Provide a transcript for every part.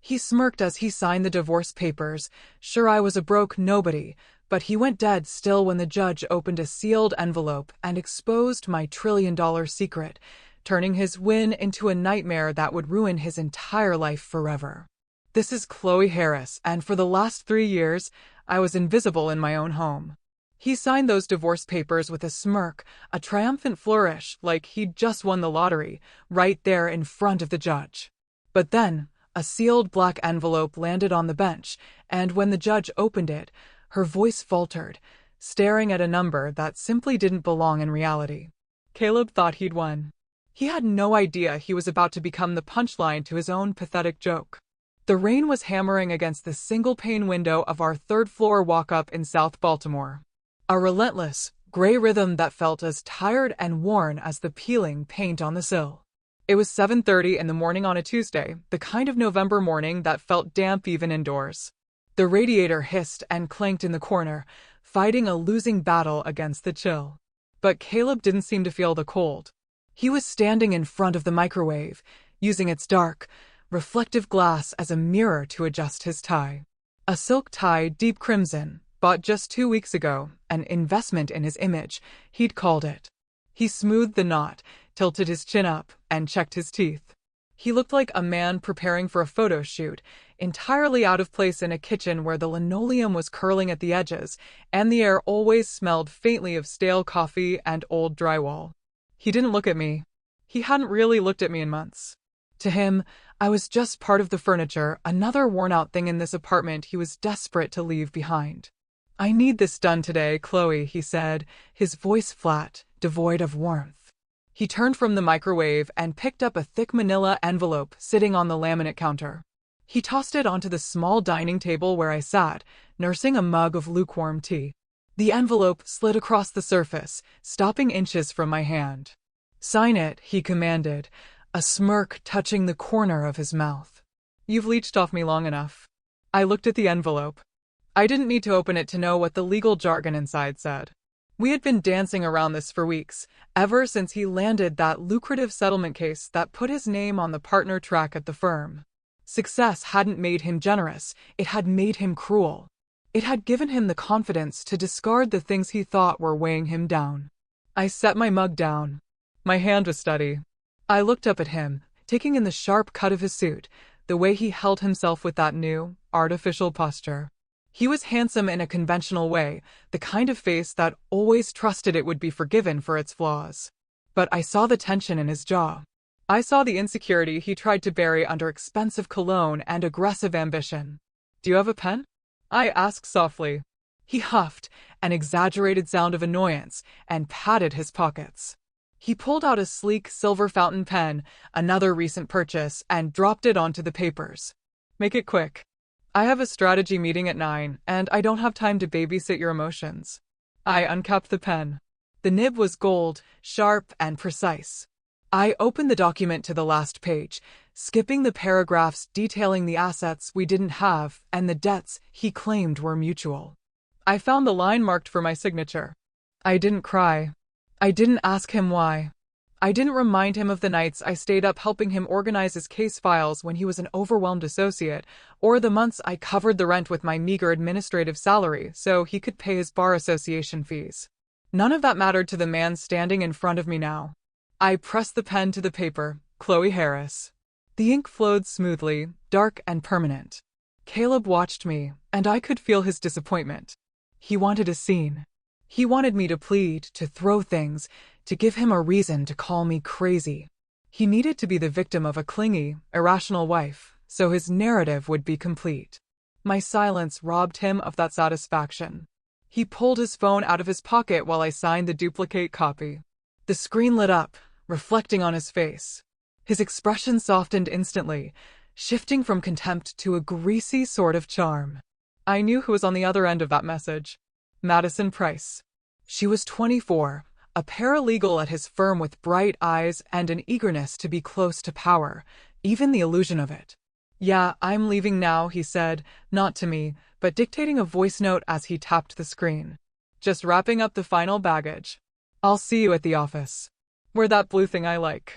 He smirked as he signed the divorce papers. Sure, I was a broke nobody, but he went dead still when the judge opened a sealed envelope and exposed my trillion-dollar secret, turning his win into a nightmare that would ruin his entire life forever. This is Chloe Harris, and for the last 3 years, I was invisible in my own home. He signed those divorce papers with a smirk, a triumphant flourish, like he'd just won the lottery, right there in front of the judge. But then, a sealed black envelope landed on the bench, and when the judge opened it, her voice faltered, staring at a number that simply didn't belong in reality. Caleb thought he'd won. He had no idea he was about to become the punchline to his own pathetic joke. The rain was hammering against the single-pane window of our third-floor walk-up in South Baltimore. A relentless, gray rhythm that felt as tired and worn as the peeling paint on the sill. It was 7:30 in the morning on a Tuesday, the kind of November morning that felt damp even indoors. The radiator hissed and clanked in the corner, fighting a losing battle against the chill. But Caleb didn't seem to feel the cold. He was standing in front of the microwave, using its dark, reflective glass as a mirror to adjust his tie. A silk tie, deep crimson, bought just 2 weeks ago, an investment in his image, he'd called it. He smoothed the knot, tilted his chin up, and checked his teeth. He looked like a man preparing for a photo shoot, entirely out of place in a kitchen where the linoleum was curling at the edges, and the air always smelled faintly of stale coffee and old drywall. He didn't look at me. He hadn't really looked at me in months. To him, I was just part of the furniture, another worn-out thing in this apartment he was desperate to leave behind. "I need this done today, Chloe," he said, his voice flat, devoid of warmth. He turned from the microwave and picked up a thick manila envelope sitting on the laminate counter. He tossed it onto the small dining table where I sat, nursing a mug of lukewarm tea. The envelope slid across the surface, stopping inches from my hand. "Sign it," he commanded, a smirk touching the corner of his mouth. "You've leeched off me long enough." I looked at the envelope. I didn't need to open it to know what the legal jargon inside said. We had been dancing around this for weeks, ever since he landed that lucrative settlement case that put his name on the partner track at the firm. Success hadn't made him generous, it had made him cruel. It had given him the confidence to discard the things he thought were weighing him down. I set my mug down. My hand was steady. I looked up at him, taking in the sharp cut of his suit, the way he held himself with that new, artificial posture. He was handsome in a conventional way, the kind of face that always trusted it would be forgiven for its flaws. But I saw the tension in his jaw. I saw the insecurity he tried to bury under expensive cologne and aggressive ambition. "Do you have a pen?" I asked softly. He huffed, an exaggerated sound of annoyance, and patted his pockets. He pulled out a sleek silver fountain pen, another recent purchase, and dropped it onto the papers. "Make it quick. I have a strategy meeting at 9, and I don't have time to babysit your emotions." I uncapped the pen. The nib was gold, sharp and precise. I opened the document to the last page, skipping the paragraphs detailing the assets we didn't have and the debts he claimed were mutual. I found the line marked for my signature. I didn't cry. I didn't ask him why. I didn't remind him of the nights I stayed up helping him organize his case files when he was an overwhelmed associate, or the months I covered the rent with my meager administrative salary so he could pay his bar association fees. None of that mattered to the man standing in front of me now. I pressed the pen to the paper, Chloe Harris. The ink flowed smoothly, dark and permanent. Caleb watched me, and I could feel his disappointment. He wanted a scene. He wanted me to plead, to throw things, to give him a reason to call me crazy. He needed to be the victim of a clingy, irrational wife, so his narrative would be complete. My silence robbed him of that satisfaction. He pulled his phone out of his pocket while I signed the duplicate copy. The screen lit up, reflecting on his face. His expression softened instantly, shifting from contempt to a greasy sort of charm. I knew who was on the other end of that message. Madison Price. She was 24, a paralegal at his firm with bright eyes and an eagerness to be close to power, even the illusion of it. "Yeah, I'm leaving now," he said, not to me, but dictating a voice note as he tapped the screen. "Just wrapping up the final baggage. I'll see you at the office. Wear that blue thing I like."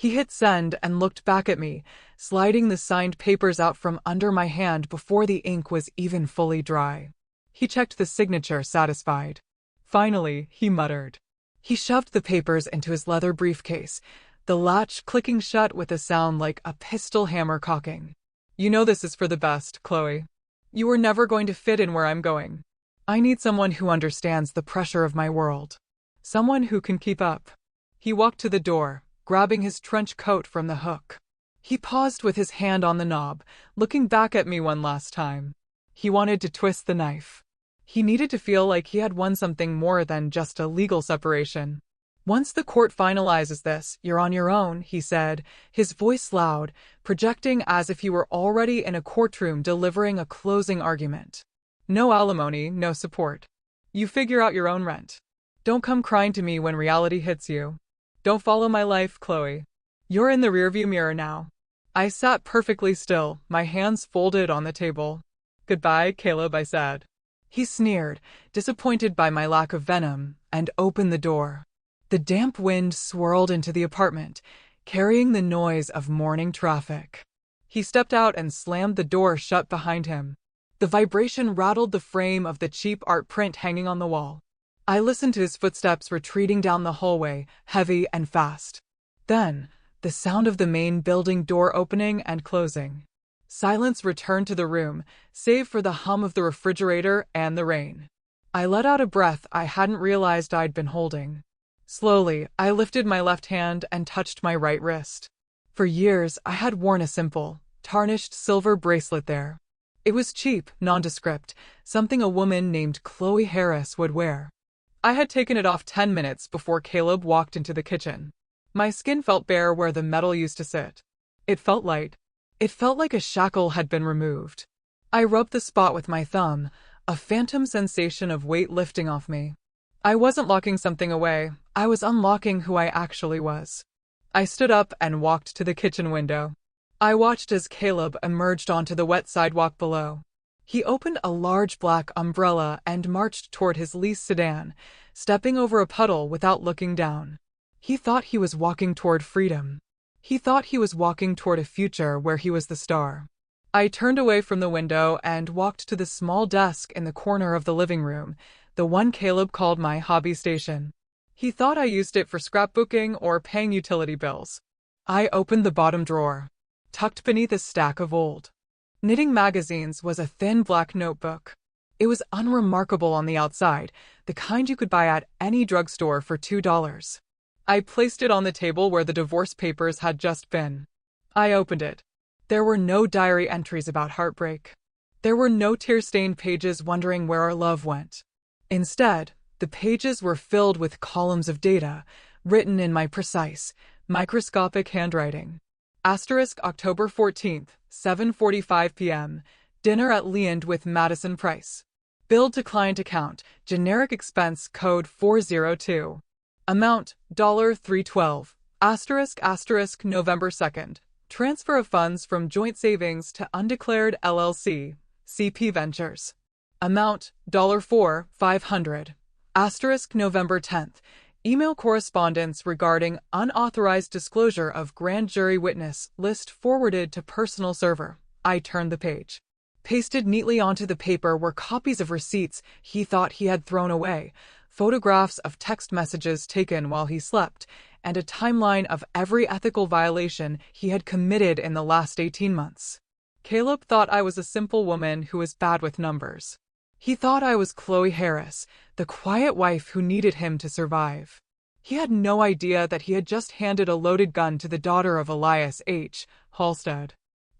He hit send and looked back at me, sliding the signed papers out from under my hand before the ink was even fully dry. He checked the signature, satisfied. Finally, he muttered. He shoved the papers into his leather briefcase, the latch clicking shut with a sound like a pistol hammer cocking. You know this is for the best, Chloe. You are never going to fit in where I'm going. I need someone who understands the pressure of my world. Someone who can keep up. He walked to the door, grabbing his trench coat from the hook. He paused with his hand on the knob, looking back at me one last time. He wanted to twist the knife. He needed to feel like he had won something more than just a legal separation. Once the court finalizes this, you're on your own, he said, his voice loud, projecting as if he were already in a courtroom delivering a closing argument. No alimony, no support. You figure out your own rent. Don't come crying to me when reality hits you. Don't follow my life, Chloe. You're in the rearview mirror now. I sat perfectly still, my hands folded on the table. Goodbye, Caleb, I said. He sneered, disappointed by my lack of venom, and opened the door. The damp wind swirled into the apartment, carrying the noise of morning traffic. He stepped out and slammed the door shut behind him. The vibration rattled the frame of the cheap art print hanging on the wall. I listened to his footsteps retreating down the hallway, heavy and fast. Then, the sound of the main building door opening and closing. Silence returned to the room, save for the hum of the refrigerator and the rain. I let out a breath I hadn't realized I'd been holding. Slowly, I lifted my left hand and touched my right wrist. For years, I had worn a simple, tarnished silver bracelet there. It was cheap, nondescript, something a woman named Chloe Harris would wear. I had taken it off 10 minutes before Caleb walked into the kitchen. My skin felt bare where the metal used to sit. It felt light. It felt like a shackle had been removed. I rubbed the spot with my thumb, a phantom sensation of weight lifting off me. I wasn't locking something away, I was unlocking who I actually was. I stood up and walked to the kitchen window. I watched as Caleb emerged onto the wet sidewalk below. He opened a large black umbrella and marched toward his leased sedan, stepping over a puddle without looking down. He thought he was walking toward freedom. He thought he was walking toward a future where he was the star. I turned away from the window and walked to the small desk in the corner of the living room, the one Caleb called my hobby station. He thought I used it for scrapbooking or paying utility bills. I opened the bottom drawer. Tucked beneath a stack of old knitting magazines was a thin black notebook. It was unremarkable on the outside, the kind you could buy at any drugstore for $2. I placed it on the table where the divorce papers had just been. I opened it. There were no diary entries about heartbreak. There were no tear-stained pages wondering where our love went. Instead, the pages were filled with columns of data, written in my precise, microscopic handwriting. October 14th, 7:45 p.m. Dinner at Leand with Madison Price. Billed to client account, generic expense code 402. Amount, $312. November 2nd. Transfer of funds from joint savings to undeclared LLC, CP Ventures. Amount, $500. November 10th. Email correspondence regarding unauthorized disclosure of grand jury witness list forwarded to personal server. I turned the page. Pasted neatly onto the paper were copies of receipts he thought he had thrown away, photographs of text messages taken while he slept, and a timeline of every ethical violation he had committed in the last 18 months. Caleb thought I was a simple woman who was bad with numbers. He thought I was Chloe Harris, the quiet wife who needed him to survive. He had no idea that he had just handed a loaded gun to the daughter of Elias H. Halstead.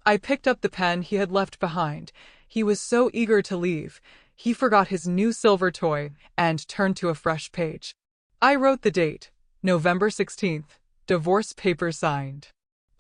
I picked up the pen he had left behind. He was so eager to leave, he forgot his new silver toy and turned to a fresh page. I wrote the date, November 16th, divorce papers signed.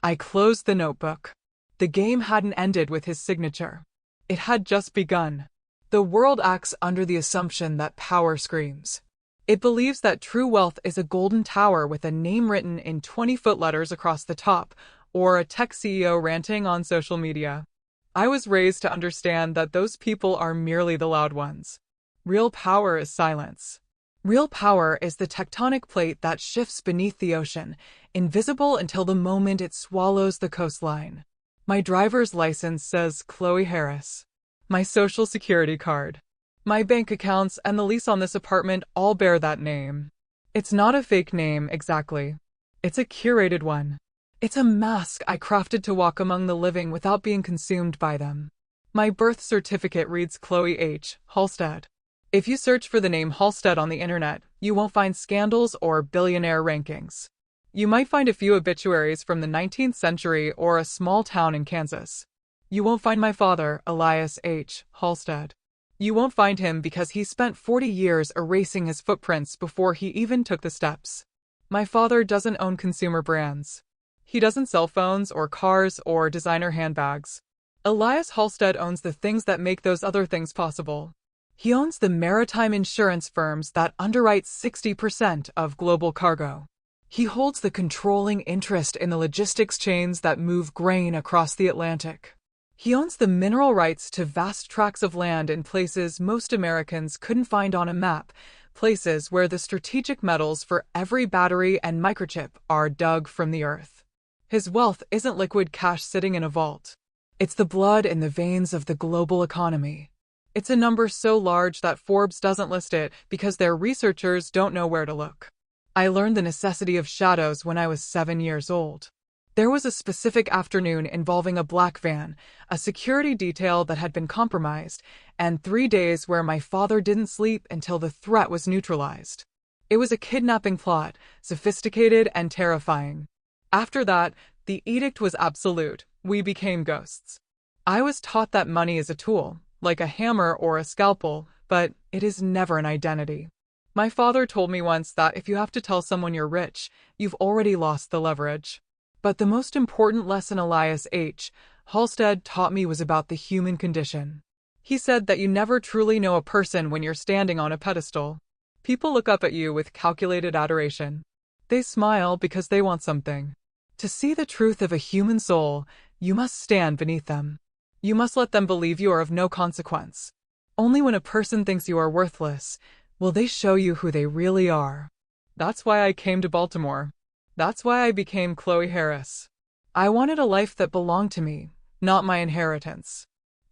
I closed the notebook. The game hadn't ended with his signature. It had just begun. The world acts under the assumption that power screams. It believes that true wealth is a golden tower with a name written in 20-foot letters across the top, or a tech CEO ranting on social media. I was raised to understand that those people are merely the loud ones. Real power is silence. Real power is the tectonic plate that shifts beneath the ocean, invisible until the moment it swallows the coastline. My driver's license says Chloe Harris. My social security card, my bank accounts, and the lease on this apartment all bear that name. It's not a fake name, exactly. It's a curated one. It's a mask I crafted to walk among the living without being consumed by them. My birth certificate reads Chloe H. Halstead. If you search for the name Halstead on the internet, you won't find scandals or billionaire rankings. You might find a few obituaries from the 19th century or a small town in Kansas. You won't find my father, Elias H. Halstead. You won't find him because he spent 40 years erasing his footprints before he even took the steps. My father doesn't own consumer brands. He doesn't sell phones or cars or designer handbags. Elias Halstead owns the things that make those other things possible. He owns the maritime insurance firms that underwrite 60% of global cargo. He holds the controlling interest in the logistics chains that move grain across the Atlantic. He owns the mineral rights to vast tracts of land in places most Americans couldn't find on a map, places where the strategic metals for every battery and microchip are dug from the earth. His wealth isn't liquid cash sitting in a vault. It's the blood in the veins of the global economy. It's a number so large that Forbes doesn't list it because their researchers don't know where to look. I learned the necessity of shadows when I was 7 years old. There was a specific afternoon involving a black van, a security detail that had been compromised, and 3 days where my father didn't sleep until the threat was neutralized. It was a kidnapping plot, sophisticated and terrifying. After that, the edict was absolute. We became ghosts. I was taught that money is a tool, like a hammer or a scalpel, but it is never an identity. My father told me once that if you have to tell someone you're rich, you've already lost the leverage. But the most important lesson Elias H. Halstead taught me was about the human condition. He said that you never truly know a person when you're standing on a pedestal. People look up at you with calculated adoration. They smile because they want something. To see the truth of a human soul, you must stand beneath them. You must let them believe you are of no consequence. Only when a person thinks you are worthless will they show you who they really are. That's why I came to Baltimore. That's why I became Chloe Harris. I wanted a life that belonged to me, not my inheritance.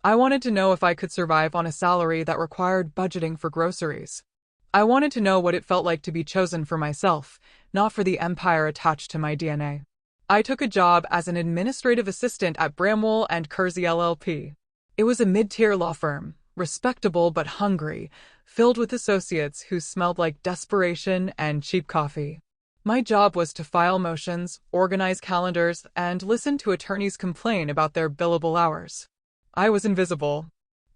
I wanted to know if I could survive on a salary that required budgeting for groceries. I wanted to know what it felt like to be chosen for myself, not for the empire attached to my DNA. I took a job as an administrative assistant at Bramwell and Kersey LLP. It was a mid-tier law firm, respectable but hungry, filled with associates who smelled like desperation and cheap coffee. My job was to file motions, organize calendars, and listen to attorneys complain about their billable hours. I was invisible.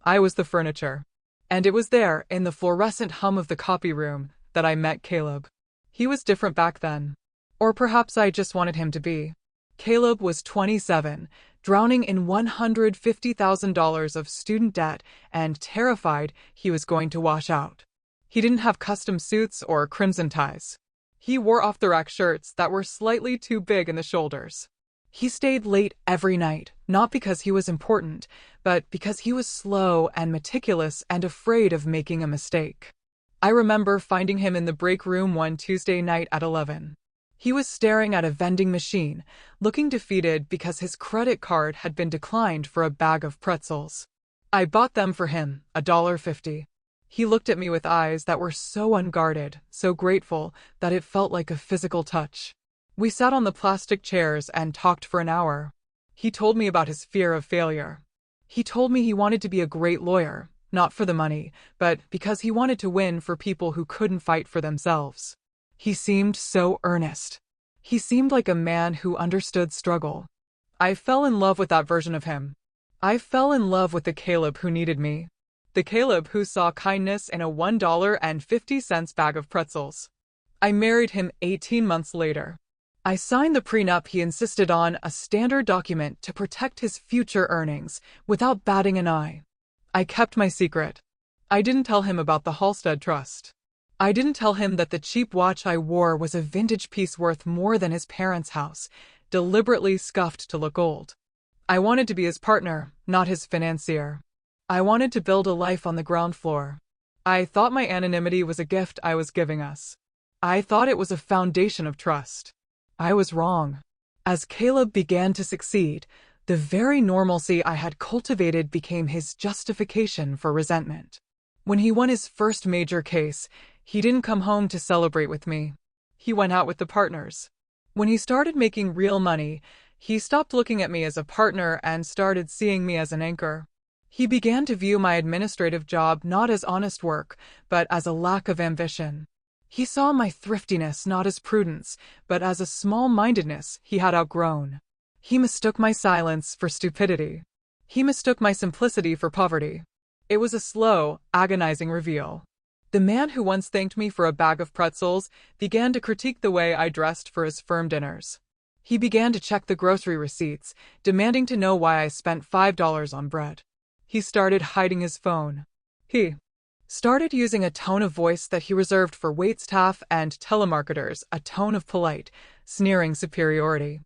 I was the furniture. And it was there, in the fluorescent hum of the copy room, that I met Caleb. He was different back then. Or perhaps I just wanted him to be. Caleb was 27, drowning in $150,000 of student debt and terrified he was going to wash out. He didn't have custom suits or crimson ties. He wore off-the-rack shirts that were slightly too big in the shoulders. He stayed late every night, not because he was important, but because he was slow and meticulous and afraid of making a mistake. I remember finding him in the break room one Tuesday night at 11. He was staring at a vending machine, looking defeated because his credit card had been declined for a bag of pretzels. I bought them for him, $1.50. He looked at me with eyes that were so unguarded, so grateful, that it felt like a physical touch. We sat on the plastic chairs and talked for an hour. He told me about his fear of failure. He told me he wanted to be a great lawyer, not for the money, but because he wanted to win for people who couldn't fight for themselves. He seemed so earnest. He seemed like a man who understood struggle. I fell in love with that version of him. I fell in love with the Caleb who needed me. The Caleb who saw kindness in a $1.50 bag of pretzels. I married him 18 months later. I signed the prenup he insisted on, a standard document to protect his future earnings, without batting an eye. I kept my secret. I didn't tell him about the Halstead Trust. I didn't tell him that the cheap watch I wore was a vintage piece worth more than his parents' house, deliberately scuffed to look old. I wanted to be his partner, not his financier. I wanted to build a life on the ground floor. I thought my anonymity was a gift I was giving us. I thought it was a foundation of trust. I was wrong. As Caleb began to succeed, the very normalcy I had cultivated became his justification for resentment. When he won his first major case, he didn't come home to celebrate with me. He went out with the partners. When he started making real money, he stopped looking at me as a partner and started seeing me as an anchor. He began to view my administrative job not as honest work, but as a lack of ambition. He saw my thriftiness not as prudence, but as a small-mindedness he had outgrown. He mistook my silence for stupidity. He mistook my simplicity for poverty. It was a slow, agonizing reveal. The man who once thanked me for a bag of pretzels began to critique the way I dressed for his firm dinners. He began to check the grocery receipts, demanding to know why I spent $5 on bread. He started hiding his phone. He started using a tone of voice that he reserved for waitstaff and telemarketers, a tone of polite, sneering superiority.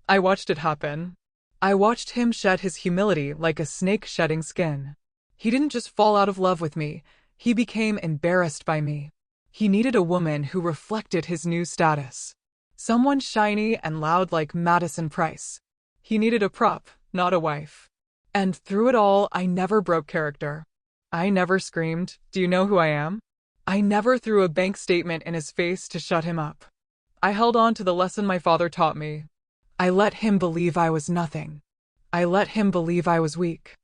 I watched it happen. I watched him shed his humility like a snake shedding skin. He didn't just fall out of love with me, he became embarrassed by me. He needed a woman who reflected his new status. Someone shiny and loud like Madison Price. He needed a prop, not a wife. And through it all, I never broke character. I never screamed, "Do you know who I am?" I never threw a bank statement in his face to shut him up. I held on to the lesson my father taught me. I let him believe I was nothing. I let him believe I was weak.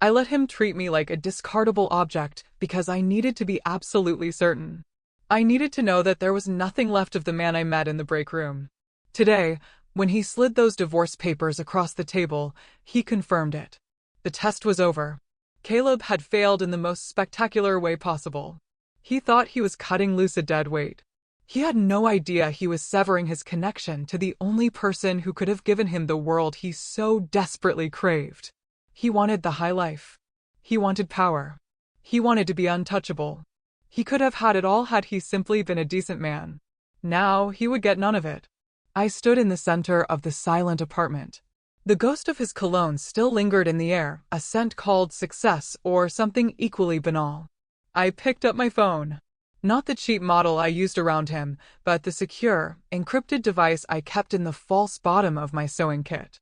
I let him treat me like a discardable object because I needed to be absolutely certain. I needed to know that there was nothing left of the man I met in the break room. Today, when he slid those divorce papers across the table, he confirmed it. The test was over. Caleb had failed in the most spectacular way possible. He thought he was cutting loose a dead weight. He had no idea he was severing his connection to the only person who could have given him the world he so desperately craved. He wanted the high life. He wanted power. He wanted to be untouchable. He could have had it all had he simply been a decent man. Now he would get none of it. I stood in the center of the silent apartment. The ghost of his cologne still lingered in the air, a scent called success or something equally banal. I picked up my phone. Not the cheap model I used around him, but the secure, encrypted device I kept in the false bottom of my sewing kit.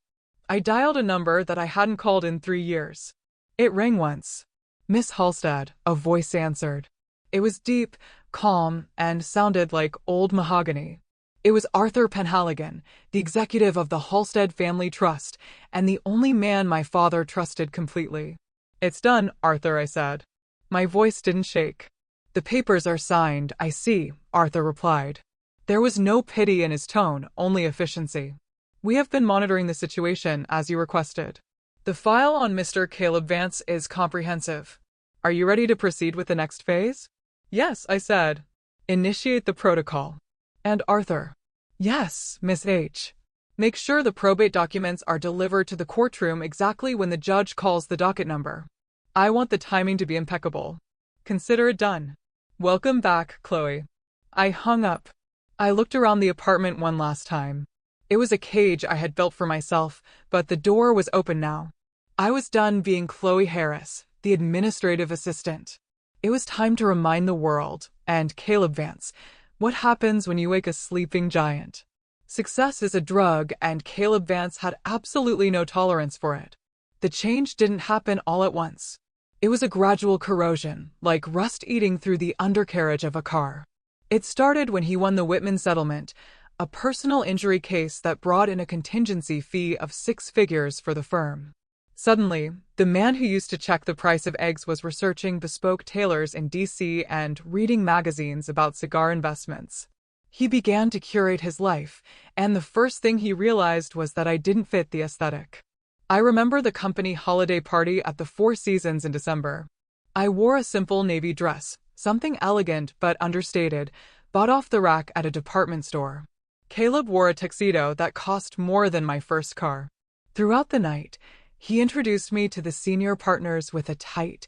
I dialed a number that I hadn't called in 3 years. It rang once. "Miss Halstead," a voice answered. It was deep, calm, and sounded like old mahogany. It was Arthur Penhaligon, the executive of the Halstead Family Trust, and the only man my father trusted completely. "It's done, Arthur," I said. My voice didn't shake. "The papers are signed, I see," Arthur replied. There was no pity in his tone, only efficiency. "We have been monitoring the situation as you requested. The file on Mr. Caleb Vance is comprehensive. Are you ready to proceed with the next phase?" "Yes," I said. "Initiate the protocol." "And Arthur?" "Yes, Miss H. Make sure the probate documents are delivered to the courtroom exactly when the judge calls the docket number. I want the timing to be impeccable. Consider it done. Welcome back, Chloe." I hung up. I looked around the apartment one last time. It was a cage I had built for myself, but the door was open now. I was done being Chloe Harris, the administrative assistant. It was time to remind the world, and Caleb Vance, what happens when you wake a sleeping giant. Success is a drug, and Caleb Vance had absolutely no tolerance for it. The change didn't happen all at once. It was a gradual corrosion, like rust eating through the undercarriage of a car. It started when he won the Whitman settlement, a personal injury case that brought in a contingency fee of 6 figures for the firm. Suddenly, the man who used to check the price of eggs was researching bespoke tailors in DC and reading magazines about cigar investments. He began to curate his life, and the first thing he realized was that I didn't fit the aesthetic. I remember the company holiday party at the Four Seasons in December. I wore a simple navy dress, something elegant but understated, bought off the rack at a department store. Caleb wore a tuxedo that cost more than my first car. Throughout the night, he introduced me to the senior partners with a tight,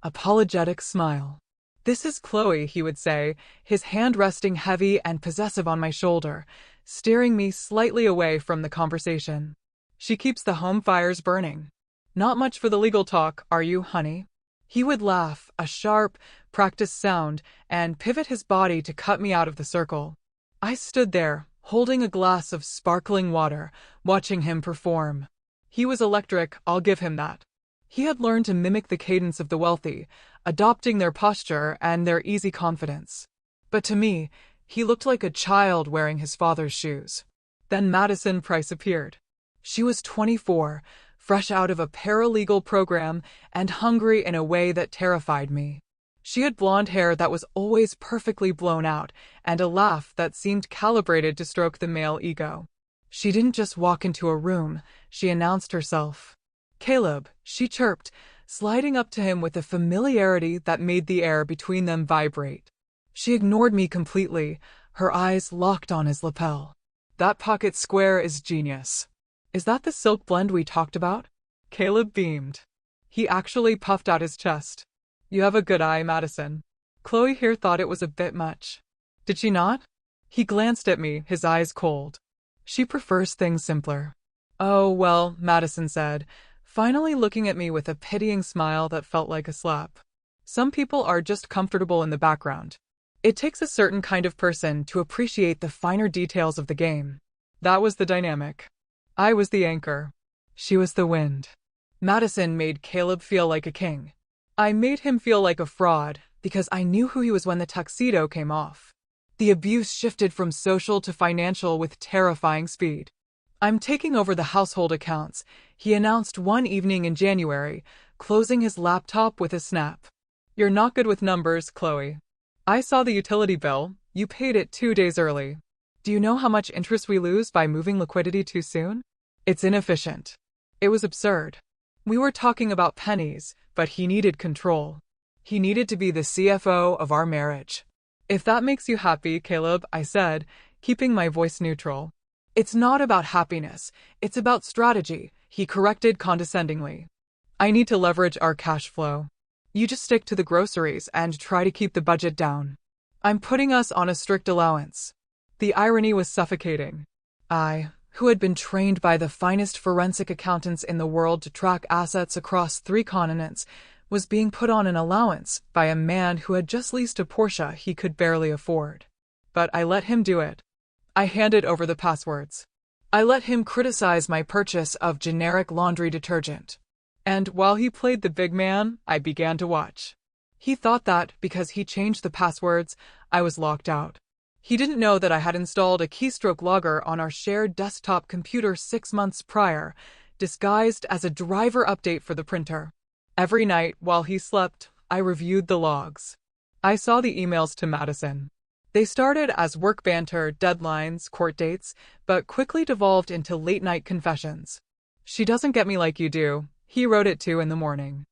apologetic smile. "This is Chloe," he would say, his hand resting heavy and possessive on my shoulder, steering me slightly away from the conversation. "She keeps the home fires burning. Not much for the legal talk, are you, honey?" He would laugh, a sharp, practice sound, and pivot his body to cut me out of the circle. I stood there, holding a glass of sparkling water, watching him perform. He was electric, I'll give him that. He had learned to mimic the cadence of the wealthy, adopting their posture and their easy confidence. But to me, he looked like a child wearing his father's shoes. Then Madison Price appeared. She was 24, fresh out of a paralegal program and hungry in a way that terrified me. She had blonde hair that was always perfectly blown out and a laugh that seemed calibrated to stroke the male ego. She didn't just walk into a room, she announced herself. "Caleb," she chirped, sliding up to him with a familiarity that made the air between them vibrate. She ignored me completely, her eyes locked on his lapel. "That pocket square is genius. Is that the silk blend we talked about?" Caleb beamed. He actually puffed out his chest. "You have a good eye, Madison." Chloe here thought it was a bit much. Did she not? He glanced at me, his eyes cold. "She prefers things simpler." "Oh, well," Madison said, finally looking at me with a pitying smile that felt like a slap. "Some people are just comfortable in the background. It takes a certain kind of person to appreciate the finer details of the game." That was the dynamic. I was the anchor. She was the wind. Madison made Caleb feel like a king. I made him feel like a fraud, because I knew who he was when the tuxedo came off. The abuse shifted from social to financial with terrifying speed. "I'm taking over the household accounts," he announced one evening in January, closing his laptop with a snap. "You're not good with numbers, Chloe. I saw the utility bill, you paid it 2 days early. Do you know how much interest we lose by moving liquidity too soon? It's inefficient." It was absurd. We were talking about pennies, but he needed control. He needed to be the CFO of our marriage. "If that makes you happy, Caleb," I said, keeping my voice neutral. "It's not about happiness, it's about strategy," he corrected condescendingly. "I need to leverage our cash flow. You just stick to the groceries and try to keep the budget down. I'm putting us on a strict allowance." The irony was suffocating. I, who had been trained by the finest forensic accountants in the world to track assets across 3 continents, was being put on an allowance by a man who had just leased a Porsche he could barely afford. But I let him do it. I handed over the passwords. I let him criticize my purchase of generic laundry detergent. And while he played the big man, I began to watch. He thought that, because he changed the passwords, I was locked out. He didn't know that I had installed a keystroke logger on our shared desktop computer 6 months prior, disguised as a driver update for the printer. Every night, while he slept, I reviewed the logs. I saw the emails to Madison. They started as work banter, deadlines, court dates, but quickly devolved into late-night confessions. "She doesn't get me like you do," he wrote at 2 in the morning.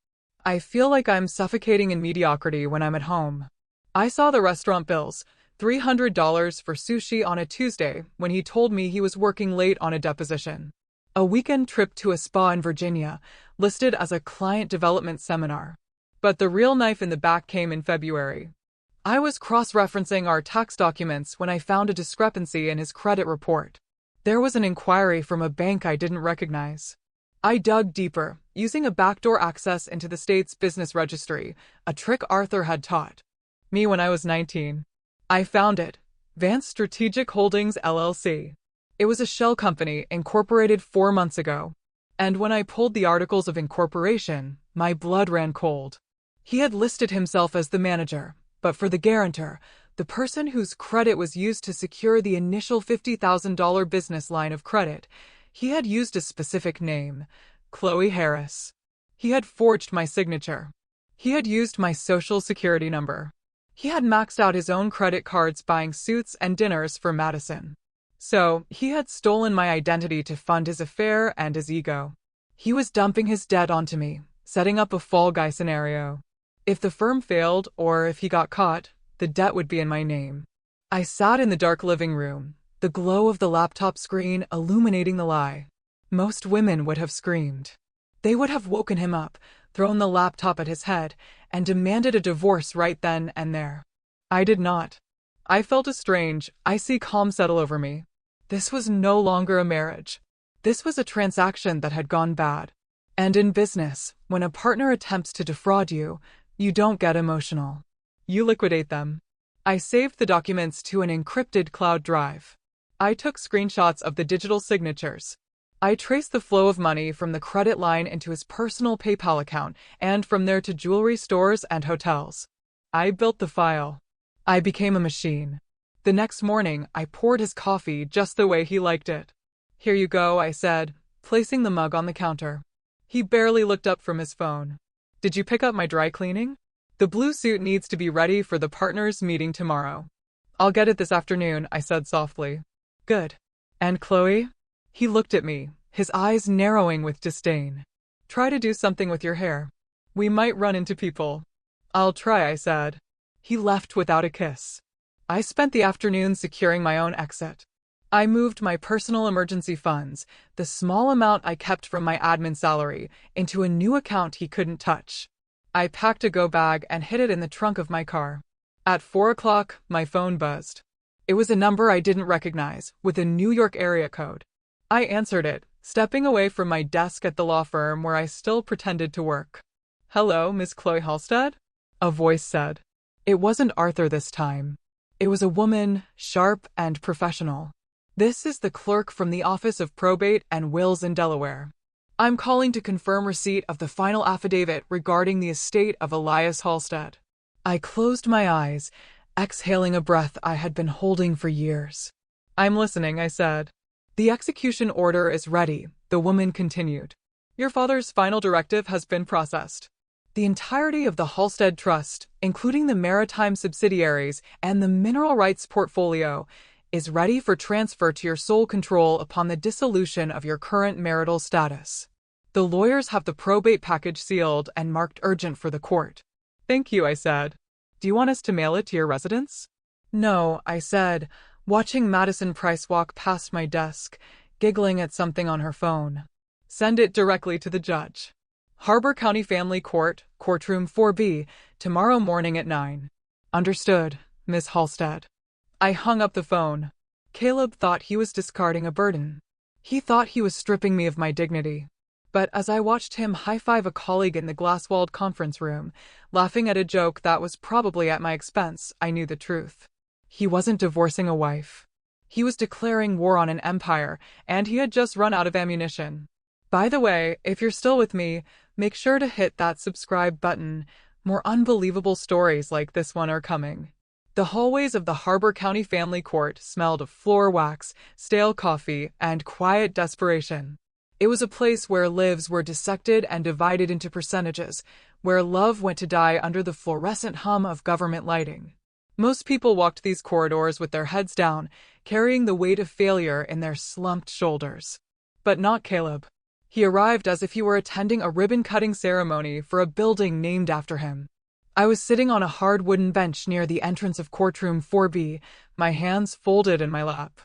"I feel like I'm suffocating in mediocrity when I'm at home." I saw the restaurant bills, $300 for sushi on a Tuesday when he told me he was working late on a deposition. A weekend trip to a spa in Virginia, listed as a client development seminar. But the real knife in the back came in February. I was cross-referencing our tax documents when I found a discrepancy in his credit report. There was an inquiry from a bank I didn't recognize. I dug deeper, using a backdoor access into the state's business registry, a trick Arthur had taught me when I was 19. I found it. Vance Strategic Holdings, LLC. It was a shell company incorporated 4 months ago. And when I pulled the articles of incorporation, my blood ran cold. He had listed himself as the manager, but for the guarantor, the person whose credit was used to secure the initial $50,000 business line of credit, he had used a specific name, Chloe Harris. He had forged my signature. He had used my social security number. He had maxed out his own credit cards buying suits and dinners for Madison. So, he had stolen my identity to fund his affair and his ego. He was dumping his debt onto me, setting up a fall guy scenario. If the firm failed, or if he got caught, the debt would be in my name. I sat in the dark living room, the glow of the laptop screen illuminating the lie. Most women would have screamed. They would have woken him up, thrown the laptop at his head, and demanded a divorce right then and there. I did not. I felt a strange, icy calm settle over me. This was no longer a marriage. This was a transaction that had gone bad. And in business, when a partner attempts to defraud you, you don't get emotional. You liquidate them. I saved the documents to an encrypted cloud drive. I took screenshots of the digital signatures. I traced the flow of money from the credit line into his personal PayPal account and from there to jewelry stores and hotels. I built the file. I became a machine. The next morning, I poured his coffee just the way he liked it. Here you go, I said, placing the mug on the counter. He barely looked up from his phone. Did you pick up my dry cleaning? The blue suit needs to be ready for the partners' meeting tomorrow. I'll get it this afternoon, I said softly. Good. And Chloe? He looked at me, his eyes narrowing with disdain. Try to do something with your hair. We might run into people. I'll try, I said. He left without a kiss. I spent the afternoon securing my own exit. I moved my personal emergency funds, the small amount I kept from my admin salary, into a new account he couldn't touch. I packed a go bag and hid it in the trunk of my car. At 4 o'clock, my phone buzzed. It was a number I didn't recognize, with a New York area code. I answered it, stepping away from my desk at the law firm where I still pretended to work. Hello, Miss Chloe Halstead? A voice said. It wasn't Arthur this time. It was a woman, sharp and professional. This is the clerk from the Office of Probate and Wills in Delaware. I'm calling to confirm receipt of the final affidavit regarding the estate of Elias Halstead. I closed my eyes, exhaling a breath I had been holding for years. I'm listening, I said. The execution order is ready, the woman continued. Your father's final directive has been processed. The entirety of the Halstead Trust, including the maritime subsidiaries and the mineral rights portfolio, is ready for transfer to your sole control upon the dissolution of your current marital status. The lawyers have the probate package sealed and marked urgent for the court. Thank you, I said. Do you want us to mail it to your residence? No, I said, watching Madison Price walk past my desk, giggling at something on her phone. Send it directly to the judge. Harbor County Family Court, Courtroom 4B, tomorrow morning at 9. Understood, Miss Halstead. I hung up the phone. Caleb thought he was discarding a burden. He thought he was stripping me of my dignity. But as I watched him high-five a colleague in the glass-walled conference room, laughing at a joke that was probably at my expense, I knew the truth. He wasn't divorcing a wife. He was declaring war on an empire, and he had just run out of ammunition. By the way, if you're still with me, make sure to hit that subscribe button. More unbelievable stories like this one are coming. The hallways of the Harbor County Family Court smelled of floor wax, stale coffee, and quiet desperation. It was a place where lives were dissected and divided into percentages, where love went to die under the fluorescent hum of government lighting. Most people walked these corridors with their heads down, carrying the weight of failure in their slumped shoulders. But not Caleb. He arrived as if he were attending a ribbon-cutting ceremony for a building named after him. I was sitting on a hard wooden bench near the entrance of Courtroom 4B, my hands folded in my lap.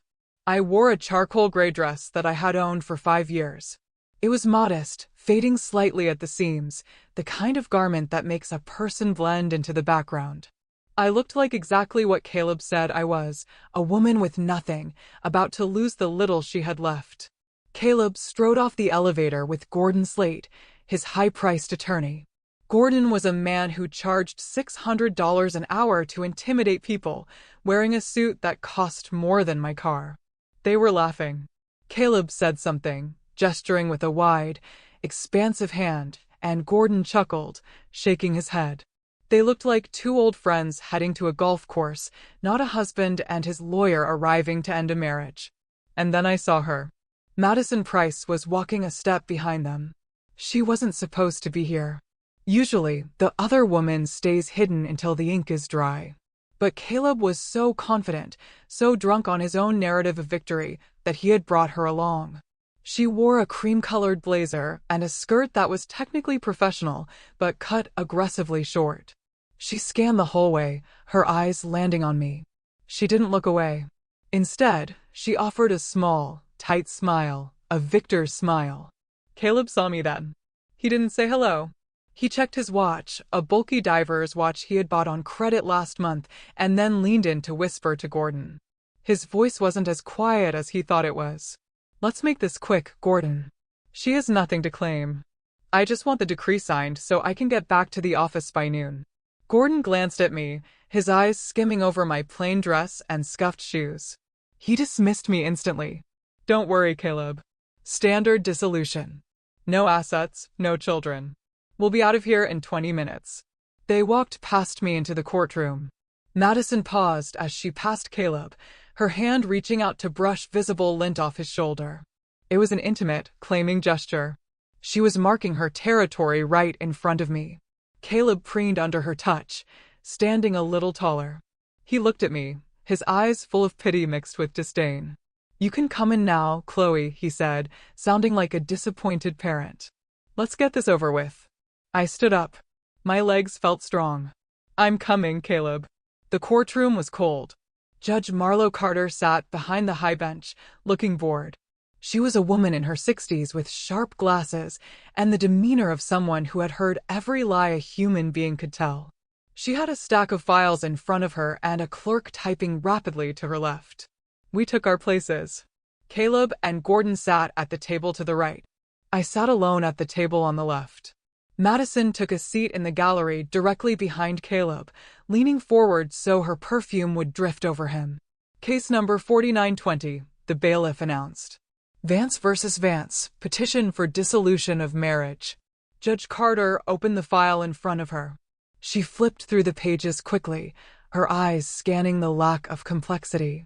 I wore a charcoal gray dress that I had owned for 5 years. It was modest, fading slightly at the seams, the kind of garment that makes a person blend into the background. I looked like exactly what Caleb said I was, a woman with nothing, about to lose the little she had left. Caleb strode off the elevator with Gordon Slate, his high-priced attorney. Gordon was a man who charged $600 an hour to intimidate people, wearing a suit that cost more than my car. They were laughing. Caleb said something, gesturing with a wide, expansive hand, and Gordon chuckled, shaking his head. They looked like two old friends heading to a golf course, not a husband and his lawyer arriving to end a marriage. And then I saw her. Madison Price was walking a step behind them. She wasn't supposed to be here. Usually, the other woman stays hidden until the ink is dry. But Caleb was so confident, so drunk on his own narrative of victory, that he had brought her along. She wore a cream-colored blazer and a skirt that was technically professional, but cut aggressively short. She scanned the hallway, her eyes landing on me. She didn't look away. Instead, she offered a small, tight smile, a victor's smile. Caleb saw me then. He didn't say hello. He checked his watch, a bulky diver's watch he had bought on credit last month, and then leaned in to whisper to Gordon. His voice wasn't as quiet as he thought it was. Let's make this quick, Gordon. She has nothing to claim. I just want the decree signed so I can get back to the office by noon. Gordon glanced at me, his eyes skimming over my plain dress and scuffed shoes. He dismissed me instantly. Don't worry, Caleb. Standard dissolution. No assets, no children. We'll be out of here in 20 minutes. They walked past me into the courtroom. Madison paused as she passed Caleb, her hand reaching out to brush visible lint off his shoulder. It was an intimate, claiming gesture. She was marking her territory right in front of me. Caleb preened under her touch, standing a little taller. He looked at me, his eyes full of pity mixed with disdain. You can come in now, Chloe, he said, sounding like a disappointed parent. Let's get this over with. I stood up. My legs felt strong. I'm coming, Caleb. The courtroom was cold. Judge Marlo Carter sat behind the high bench, looking bored. She was a woman in her 60s with sharp glasses and the demeanor of someone who had heard every lie a human being could tell. She had a stack of files in front of her and a clerk typing rapidly to her left. We took our places. Caleb and Gordon sat at the table to the right. I sat alone at the table on the left. Madison took a seat in the gallery directly behind Caleb, leaning forward so her perfume would drift over him. Case number 4920, the bailiff announced. Vance versus Vance, petition for dissolution of marriage. Judge Carter opened the file in front of her. She flipped through the pages quickly, her eyes scanning the lack of complexity.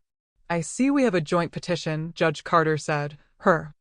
I see we have a joint petition, Judge Carter said, her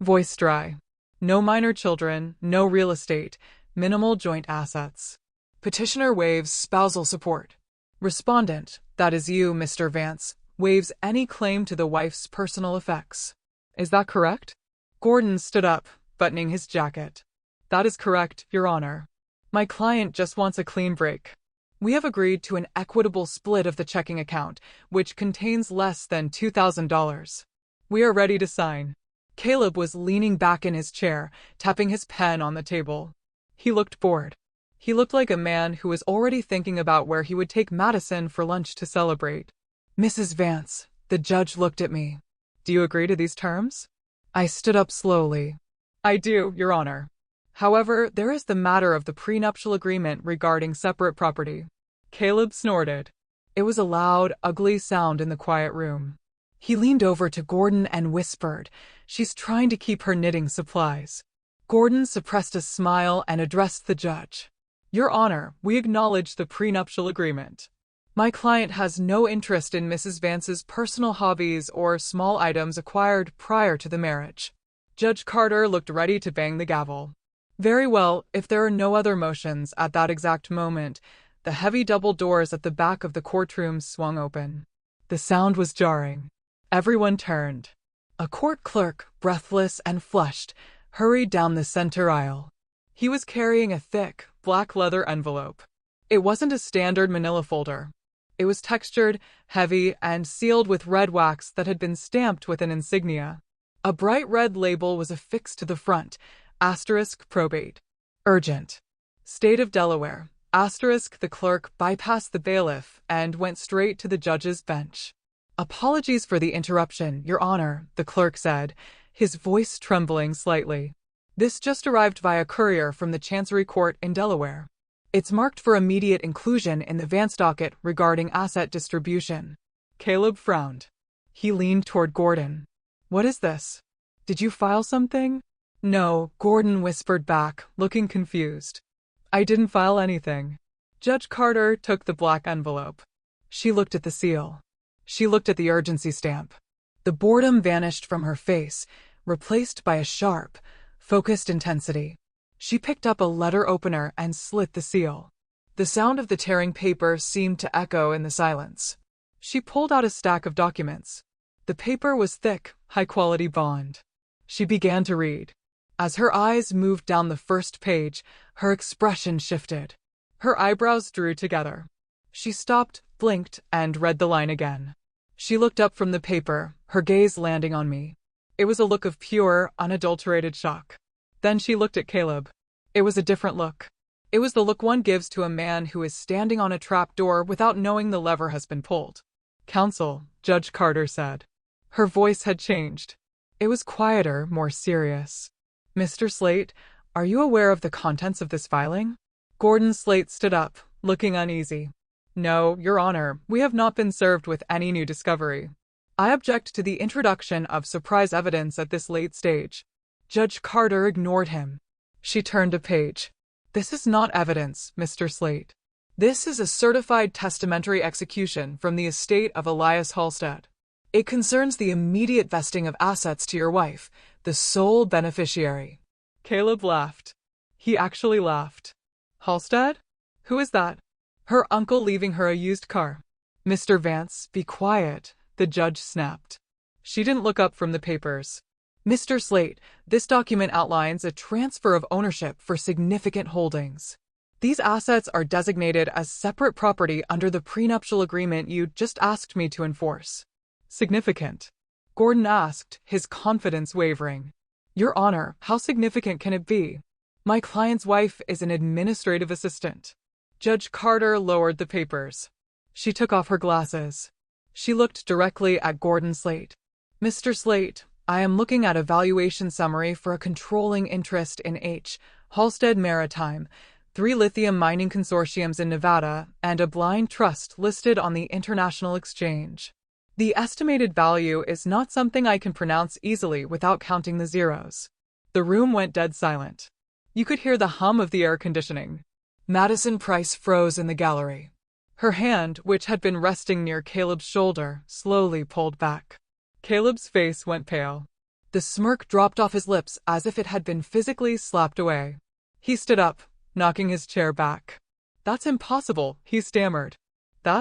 voice dry. No minor children, no real estate, minimal joint assets. Petitioner waives spousal support. Respondent, that is you, Mr. Vance, waives any claim to the wife's personal effects. Is that correct? Gordon stood up, buttoning his jacket. That is correct, Your Honor. My client just wants a clean break. We have agreed to an equitable split of the checking account, which contains less than $2,000. We are ready to sign. Caleb was leaning back in his chair, tapping his pen on the table. He looked bored. He looked like a man who was already thinking about where he would take Madison for lunch to celebrate. Mrs. Vance, the judge looked at me. Do you agree to these terms? I stood up slowly. I do, Your Honor. However, there is the matter of the prenuptial agreement regarding separate property. Caleb snorted. It was a loud, ugly sound in the quiet room. He leaned over to Gordon and whispered, She's trying to keep her knitting supplies. Gordon suppressed a smile and addressed the judge. Your Honor, we acknowledge the prenuptial agreement. My client has no interest in Mrs. Vance's personal hobbies or small items acquired prior to the marriage. Judge Carter looked ready to bang the gavel. Very well, if there are no other motions at that exact moment, the heavy double doors at the back of the courtroom swung open. The sound was jarring. Everyone turned. A court clerk, breathless and flushed, hurried down the center aisle. He was carrying a thick, black leather envelope. It wasn't a standard manila folder. It was textured, heavy, and sealed with red wax that had been stamped with an insignia. A bright red label was affixed to the front, *, probate. Urgent. State of Delaware, *. The clerk bypassed the bailiff and went straight to the judge's bench. Apologies for the interruption, Your Honor, the clerk said, his voice trembling slightly. This just arrived via courier from the Chancery Court in Delaware. It's marked for immediate inclusion in the Vance docket regarding asset distribution. Caleb frowned. He leaned toward Gordon. What is this? Did you file something? No, Gordon whispered back, looking confused. I didn't file anything. Judge Carter took the black envelope. She looked at the seal. She looked at the urgency stamp. The boredom vanished from her face, replaced by a sharp, focused intensity. She picked up a letter opener and slit the seal. The sound of the tearing paper seemed to echo in the silence. She pulled out a stack of documents. The paper was thick, high-quality bond. She began to read. As her eyes moved down the first page, her expression shifted. Her eyebrows drew together. She stopped, blinked, and read the line again. She looked up from the paper, her gaze landing on me. It was a look of pure, unadulterated shock. Then she looked at Caleb. It was a different look. It was the look one gives to a man who is standing on a trap door without knowing the lever has been pulled. Counsel, Judge Carter said. Her voice had changed. It was quieter, more serious. Mr. Slate, are you aware of the contents of this filing? Gordon Slate stood up, looking uneasy. No, Your Honor, we have not been served with any new discovery. I object to the introduction of surprise evidence at this late stage. Judge Carter ignored him. She turned a page. This is not evidence, Mr. Slate. This is a certified testamentary execution from the estate of Elias Halstead. It concerns the immediate vesting of assets to your wife, the sole beneficiary. Caleb laughed. He actually laughed. Halstead? Who is that? Her uncle leaving her a used car. Mr. Vance, be quiet, the judge snapped. She didn't look up from the papers. Mr. Slate, this document outlines a transfer of ownership for significant holdings. These assets are designated as separate property under the prenuptial agreement you just asked me to enforce. Significant? Gordon asked, his confidence wavering. Your Honor, how significant can it be? My client's wife is an administrative assistant. Judge Carter lowered the papers. She took off her glasses. She looked directly at Gordon Slate. Mr. Slate, I am looking at a valuation summary for a controlling interest in H. Halstead Maritime, 3 lithium mining consortiums in Nevada, and a blind trust listed on the International Exchange. The estimated value is not something I can pronounce easily without counting the zeros. The room went dead silent. You could hear the hum of the air conditioning. Madison Price froze in the gallery. Her hand, which had been resting near Caleb's shoulder, slowly pulled back. Caleb's face went pale. The smirk dropped off his lips as if it had been physically slapped away. He stood up, knocking his chair back. That's impossible, he stammered.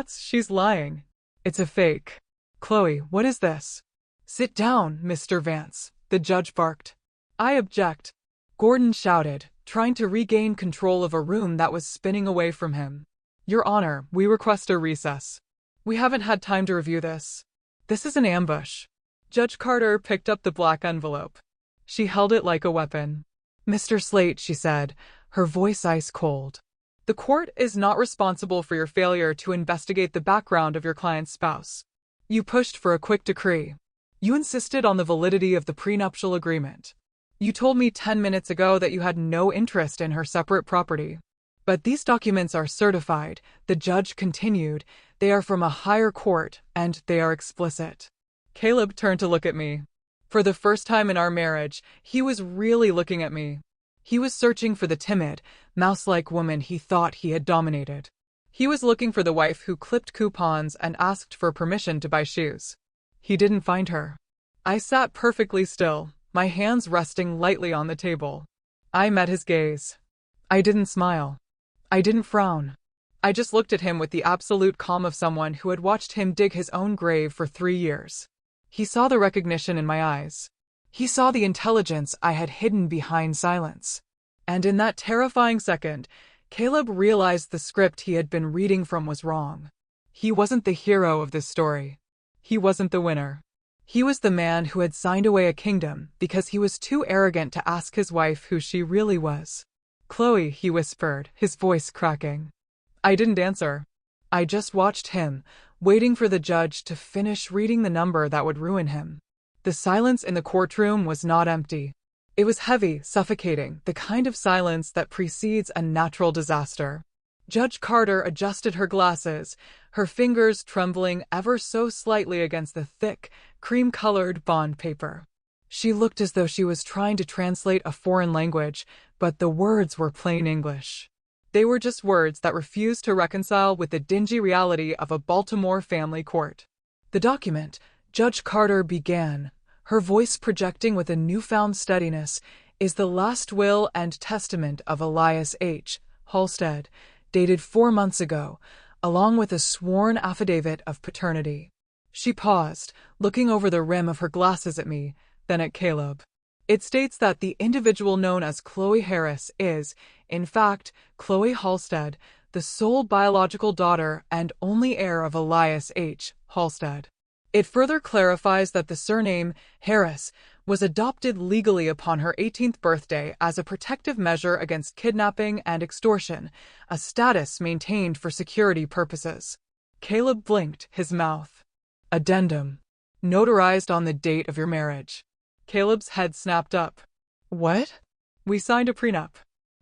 She's lying. It's a fake. Chloe, what is this? Sit down, Mr. Vance, the judge barked. I object. Gordon shouted, trying to regain control of a room that was spinning away from him. Your Honor, we request a recess. We haven't had time to review this. This is an ambush. Judge Carter picked up the black envelope. She held it like a weapon. Mr. Slate, she said, her voice ice cold. The court is not responsible for your failure to investigate the background of your client's spouse. You pushed for a quick decree. You insisted on the validity of the prenuptial agreement. You told me 10 minutes ago that you had no interest in her separate property. But these documents are certified, the judge continued. They are from a higher court, and they are explicit. Caleb turned to look at me. For the first time in our marriage, he was really looking at me. He was searching for the timid, mouse-like woman he thought he had dominated. He was looking for the wife who clipped coupons and asked for permission to buy shoes. He didn't find her. I sat perfectly still, my hands resting lightly on the table. I met his gaze. I didn't smile. I didn't frown. I just looked at him with the absolute calm of someone who had watched him dig his own grave for 3 years. He saw the recognition in my eyes. He saw the intelligence I had hidden behind silence. And in that terrifying second, Caleb realized the script he had been reading from was wrong. He wasn't the hero of this story. He wasn't the winner. He was the man who had signed away a kingdom because he was too arrogant to ask his wife who she really was. Chloe, he whispered, his voice cracking. I didn't answer. I just watched him, waiting for the judge to finish reading the number that would ruin him. The silence in the courtroom was not empty. It was heavy, suffocating, the kind of silence that precedes a natural disaster. Judge Carter adjusted her glasses, her fingers trembling ever so slightly against the thick, cream-colored bond paper. She looked as though she was trying to translate a foreign language, but the words were plain English. They were just words that refused to reconcile with the dingy reality of a Baltimore family court. The document, Judge Carter began, her voice projecting with a newfound steadiness, is the last will and testament of Elias H. Halstead, dated 4 months ago, along with a sworn affidavit of paternity. She paused, looking over the rim of her glasses at me, then at Caleb. It states that the individual known as Chloe Harris is, in fact, Chloe Halstead, the sole biological daughter and only heir of Elias H. Halstead. It further clarifies that the surname Harris was adopted legally upon her 18th birthday as a protective measure against kidnapping and extortion, a status maintained for security purposes. Caleb blinked, his mouth. Addendum. Notarized on the date of your marriage. Caleb's head snapped up. What? We signed a prenup.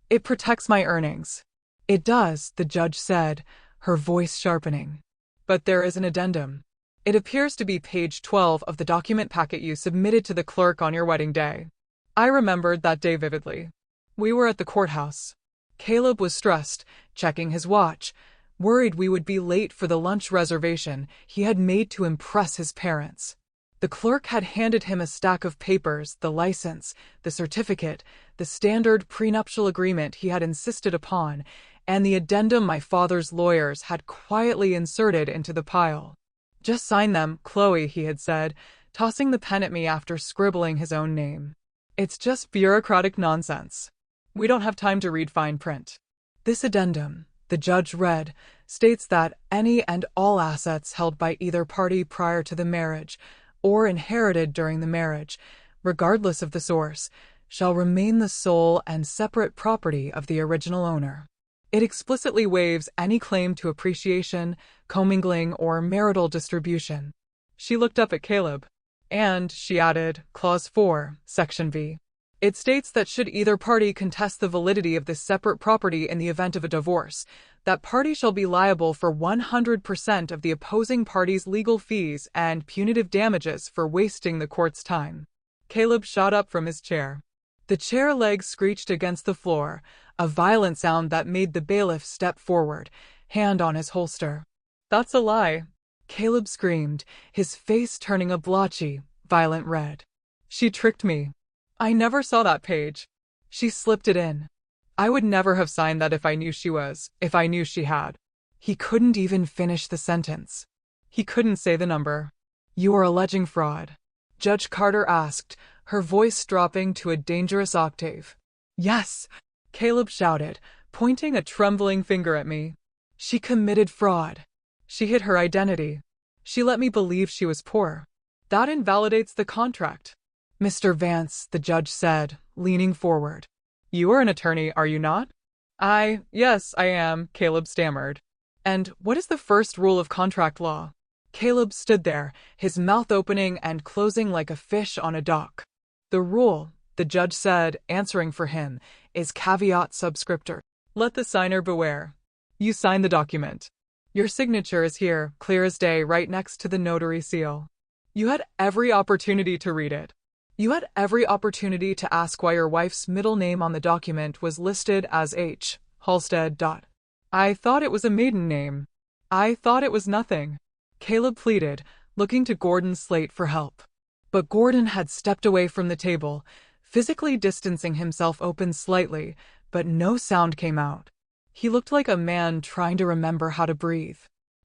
It protects my earnings. It does, the judge said, her voice sharpening. But there is an addendum. It appears to be page 12 of the document packet you submitted to the clerk on your wedding day. I remembered that day vividly. We were at the courthouse. Caleb was stressed, checking his watch, worried we would be late for the lunch reservation he had made to impress his parents. The clerk had handed him a stack of papers, the license, the certificate, the standard prenuptial agreement he had insisted upon, and the addendum my father's lawyers had quietly inserted into the pile. Just sign them, Chloe, he had said, tossing the pen at me after scribbling his own name. It's just bureaucratic nonsense. We don't have time to read fine print. This addendum, the judge read, states that any and all assets held by either party prior to the marriage, or inherited during the marriage, regardless of the source, shall remain the sole and separate property of the original owner. It explicitly waives any claim to appreciation, commingling, or marital distribution. She looked up at Caleb. And, she added, Clause 4, Section V. It states that should either party contest the validity of this separate property in the event of a divorce, that party shall be liable for 100% of the opposing party's legal fees and punitive damages for wasting the court's time. Caleb shot up from his chair. The chair legs screeched against the floor, a violent sound that made the bailiff step forward, hand on his holster. That's a lie, Caleb screamed, his face turning a blotchy, violent red. She tricked me. I never saw that page. She slipped it in. I would never have signed that if I knew she had. He couldn't even finish the sentence. He couldn't say the number. You are alleging fraud, Judge Carter asked, her voice dropping to a dangerous octave. Yes, Caleb shouted, pointing a trembling finger at me. She committed fraud. She hid her identity. She let me believe she was poor. That invalidates the contract. Mr. Vance, the judge said, leaning forward. You are an attorney, are you not? Yes, I am, Caleb stammered. And what is the first rule of contract law? Caleb stood there, his mouth opening and closing like a fish on a dock. The rule, the judge said, answering for him, is caveat subscriptor. Let the signer beware. You sign the document. Your signature is here, clear as day, right next to the notary seal. You had every opportunity to read it. You had every opportunity to ask why your wife's middle name on the document was listed as H. Halstead. I thought it was a maiden name. I thought it was nothing. Caleb pleaded, looking to Gordon Slate for help. But Gordon had stepped away from the table, physically distancing himself open slightly, but no sound came out. He looked like a man trying to remember how to breathe.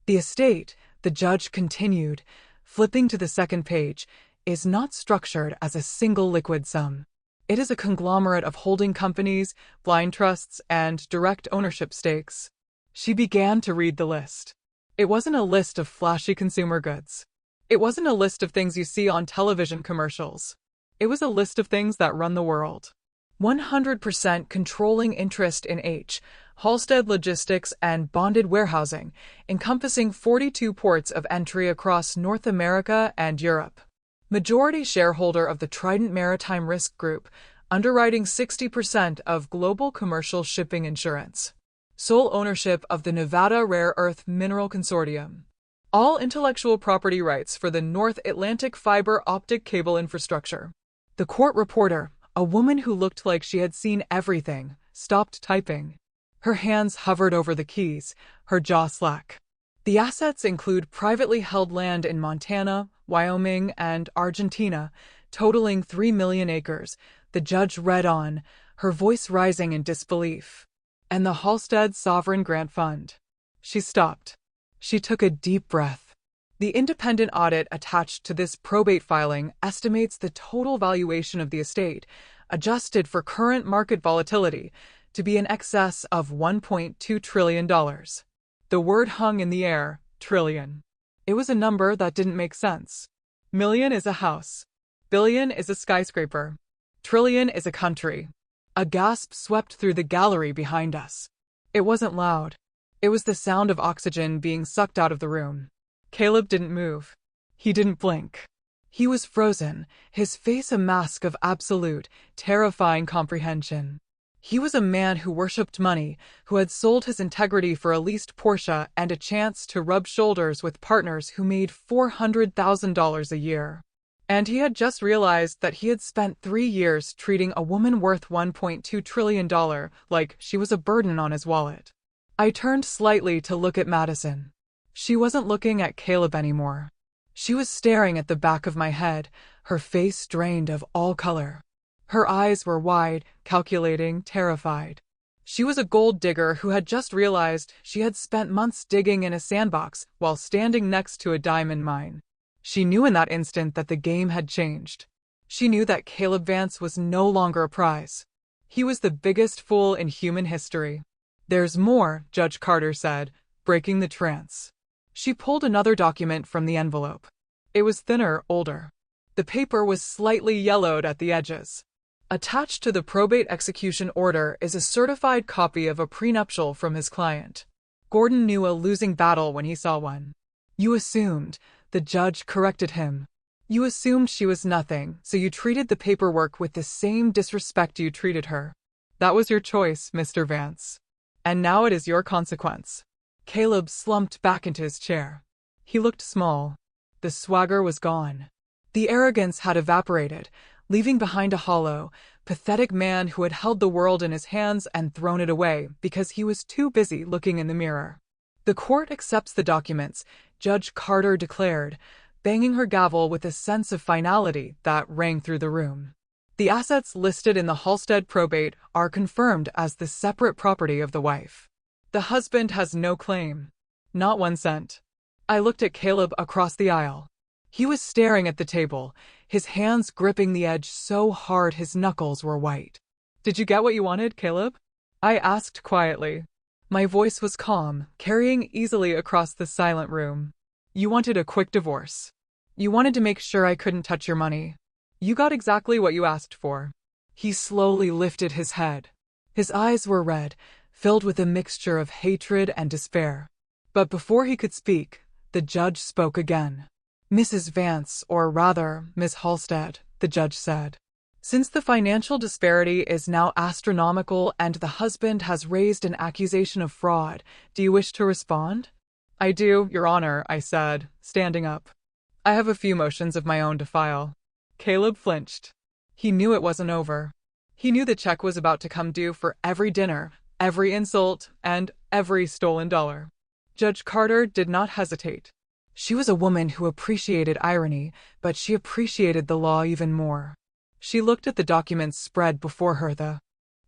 The estate, the judge continued, flipping to the second page, is not structured as a single liquid sum. It is a conglomerate of holding companies, blind trusts, and direct ownership stakes. She began to read the list. It wasn't a list of flashy consumer goods. It wasn't a list of things you see on television commercials. It was a list of things that run the world. 100% controlling interest in H. Halstead Logistics and bonded warehousing, encompassing 42 ports of entry across North America and Europe. Majority shareholder of the Trident Maritime Risk Group, underwriting 60% of global commercial shipping insurance. Sole ownership of the Nevada Rare Earth Mineral Consortium. All intellectual property rights for the North Atlantic fiber optic cable infrastructure. The court reporter, a woman who looked like she had seen everything, stopped typing. Her hands hovered over the keys, her jaw slack. The assets include privately held land in Montana, Wyoming, and Argentina, totaling 3 million acres, the judge read on, her voice rising in disbelief. And the Halstead Sovereign Grant Fund. She stopped. She took a deep breath. The independent audit attached to this probate filing estimates the total valuation of the estate, adjusted for current market volatility, to be in excess of $1.2 trillion. The word hung in the air, trillion. It was a number that didn't make sense. Million is a house. Billion is a skyscraper. Trillion is a country. A gasp swept through the gallery behind us. It wasn't loud. It was the sound of oxygen being sucked out of the room. Caleb didn't move. He didn't blink. He was frozen, his face a mask of absolute, terrifying comprehension. He was a man who worshipped money, who had sold his integrity for a leased Porsche and a chance to rub shoulders with partners who made $400,000 a year. And he had just realized that he had spent 3 years treating a woman worth $1.2 trillion like she was a burden on his wallet. I turned slightly to look at Madison. She wasn't looking at Caleb anymore. She was staring at the back of my head, her face drained of all color. Her eyes were wide, calculating, terrified. She was a gold digger who had just realized she had spent months digging in a sandbox while standing next to a diamond mine. She knew in that instant that the game had changed. She knew that Caleb Vance was no longer a prize. He was the biggest fool in human history. "There's more," Judge Carter said, breaking the trance. She pulled another document from the envelope. It was thinner, older. The paper was slightly yellowed at the edges. Attached to the probate execution order is a certified copy of a prenuptial from his client. Gordon knew a losing battle when he saw one. "You assumed," the judge corrected him. "You assumed she was nothing, so you treated the paperwork with the same disrespect you treated her. That was your choice, Mr. Vance. And now it is your consequence." Caleb slumped back into his chair. He looked small. The swagger was gone. The arrogance had evaporated, leaving behind a hollow, pathetic man who had held the world in his hands and thrown it away because he was too busy looking in the mirror. "The court accepts the documents," Judge Carter declared, banging her gavel with a sense of finality that rang through the room. "The assets listed in the Halstead probate are confirmed as the separate property of the wife. The husband has no claim. Not 1 cent. I looked at Caleb across the aisle. He was staring at the table, his hands gripping the edge so hard his knuckles were white. "Did you get what you wanted, Caleb?" I asked quietly. My voice was calm, carrying easily across the silent room. "You wanted a quick divorce. You wanted to make sure I couldn't touch your money. You got exactly what you asked for." He slowly lifted his head. His eyes were red, filled with a mixture of hatred and despair. But before he could speak, the judge spoke again. "Mrs. Vance, or rather, Miss Halstead," the judge said. "Since the financial disparity is now astronomical and the husband has raised an accusation of fraud, do you wish to respond?" "I do, Your Honor," I said, standing up. "I have a few motions of my own to file." Caleb flinched. He knew it wasn't over. He knew the check was about to come due for every dinner, every insult, and every stolen dollar. Judge Carter did not hesitate. She was a woman who appreciated irony, but she appreciated the law even more. She looked at the documents spread before her, the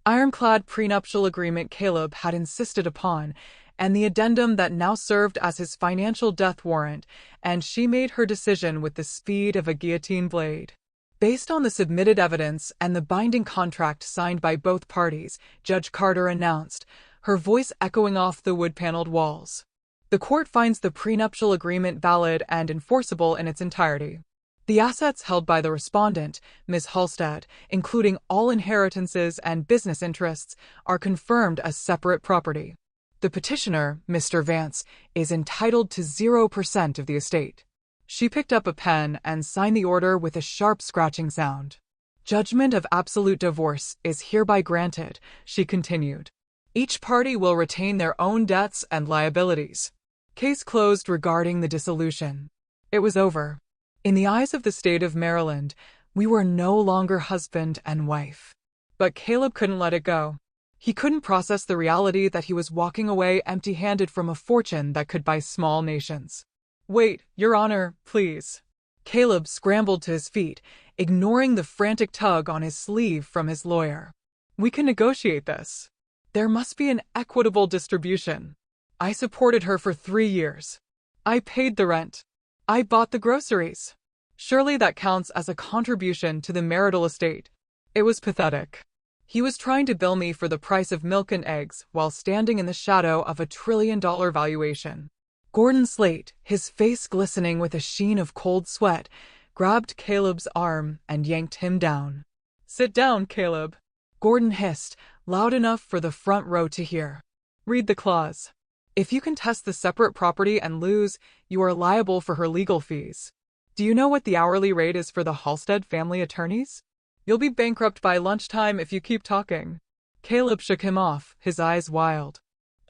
ironclad prenuptial agreement Caleb had insisted upon, and the addendum that now served as his financial death warrant, and she made her decision with the speed of a guillotine blade. Based on the submitted evidence and the binding contract signed by both parties, Judge Carter announced, her voice echoing off the wood-paneled walls. "The court finds the prenuptial agreement valid and enforceable in its entirety. The assets held by the respondent, Ms. Halstead, including all inheritances and business interests, are confirmed as separate property. The petitioner, Mr. Vance, is entitled to 0% of the estate." She picked up a pen and signed the order with a sharp scratching sound. "Judgment of absolute divorce is hereby granted," she continued. "Each party will retain their own debts and liabilities. Case closed regarding the dissolution." It was over. In the eyes of the state of Maryland, we were no longer husband and wife. But Caleb couldn't let it go. He couldn't process the reality that he was walking away empty-handed from a fortune that could buy small nations. "Wait, Your Honor, please." Caleb scrambled to his feet, ignoring the frantic tug on his sleeve from his lawyer. "We can negotiate this. There must be an equitable distribution. I supported her for 3 years. I paid the rent. I bought the groceries. Surely that counts as a contribution to the marital estate." It was pathetic. He was trying to bill me for the price of milk and eggs while standing in the shadow of $1 trillion valuation. Gordon Slate, his face glistening with a sheen of cold sweat, grabbed Caleb's arm and yanked him down. "Sit down, Caleb," Gordon hissed, loud enough for the front row to hear. "Read the clause. If you contest the separate property and lose, you are liable for her legal fees. Do you know what the hourly rate is for the Halstead family attorneys? You'll be bankrupt by lunchtime if you keep talking." Caleb shook him off, his eyes wild.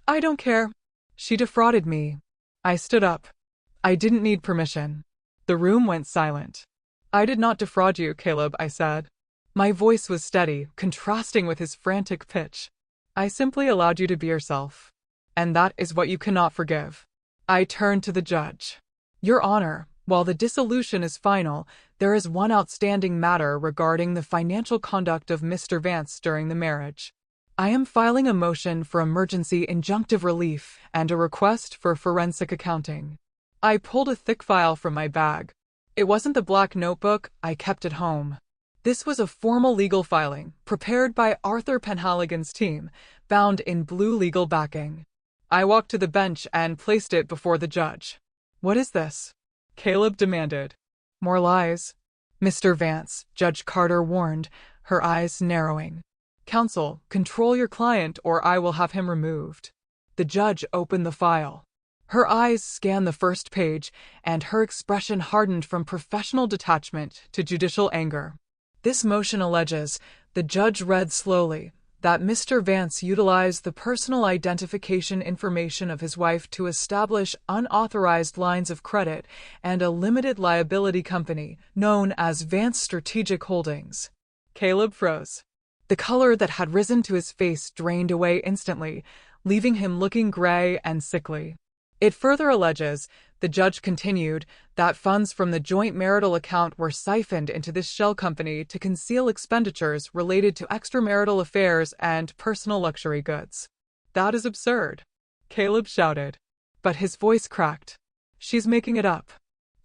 I don't care. She defrauded me. I stood up. I didn't need permission. The room went silent. I did not defraud you, Caleb, I said. My voice was steady, contrasting with his frantic pitch. I simply allowed you to be yourself. And that is what you cannot forgive. I turned to the judge. Your Honor, while the dissolution is final, there is one outstanding matter regarding the financial conduct of Mr. Vance during the marriage. I am filing a motion for emergency injunctive relief and a request for forensic accounting. I pulled a thick file from my bag. It wasn't the black notebook I kept at home. This was a formal legal filing, prepared by Arthur Penhaligon's team, bound in blue legal backing. I walked to the bench and placed it before the judge. What is this? Caleb demanded. More lies. Mr. Vance, Judge Carter warned, her eyes narrowing. Counsel, control your client or I will have him removed. The judge opened the file. Her eyes scanned the first page, and her expression hardened from professional detachment to judicial anger. This motion alleges, the judge read slowly, that Mr. Vance utilized the personal identification information of his wife to establish unauthorized lines of credit and a limited liability company known as Vance Strategic Holdings. Caleb froze. The color that had risen to his face drained away instantly, leaving him looking gray and sickly. It further alleges, the judge continued, that funds from the joint marital account were siphoned into this shell company to conceal expenditures related to extramarital affairs and personal luxury goods. That is absurd, Caleb shouted. But his voice cracked. She's making it up.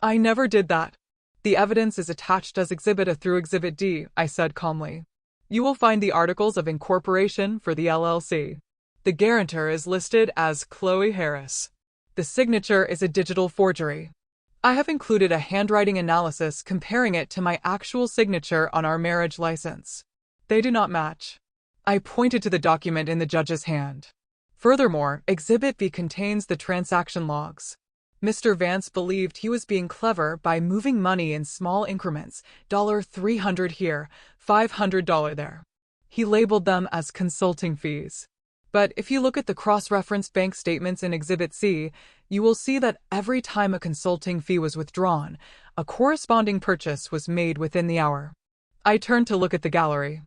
I never did that. The evidence is attached as Exhibit A through Exhibit D, I said calmly. You will find the articles of incorporation for the LLC. The guarantor is listed as Chloe Harris. The signature is a digital forgery. I have included a handwriting analysis comparing it to my actual signature on our marriage license. They do not match. I pointed to the document in the judge's hand. Furthermore, Exhibit B contains the transaction logs. Mr. Vance believed he was being clever by moving money in small increments, $300 here, $500 there. He labeled them as consulting fees. But if you look at the cross-reference bank statements in Exhibit C, you will see that every time a consulting fee was withdrawn, a corresponding purchase was made within the hour. I turned to look at the gallery.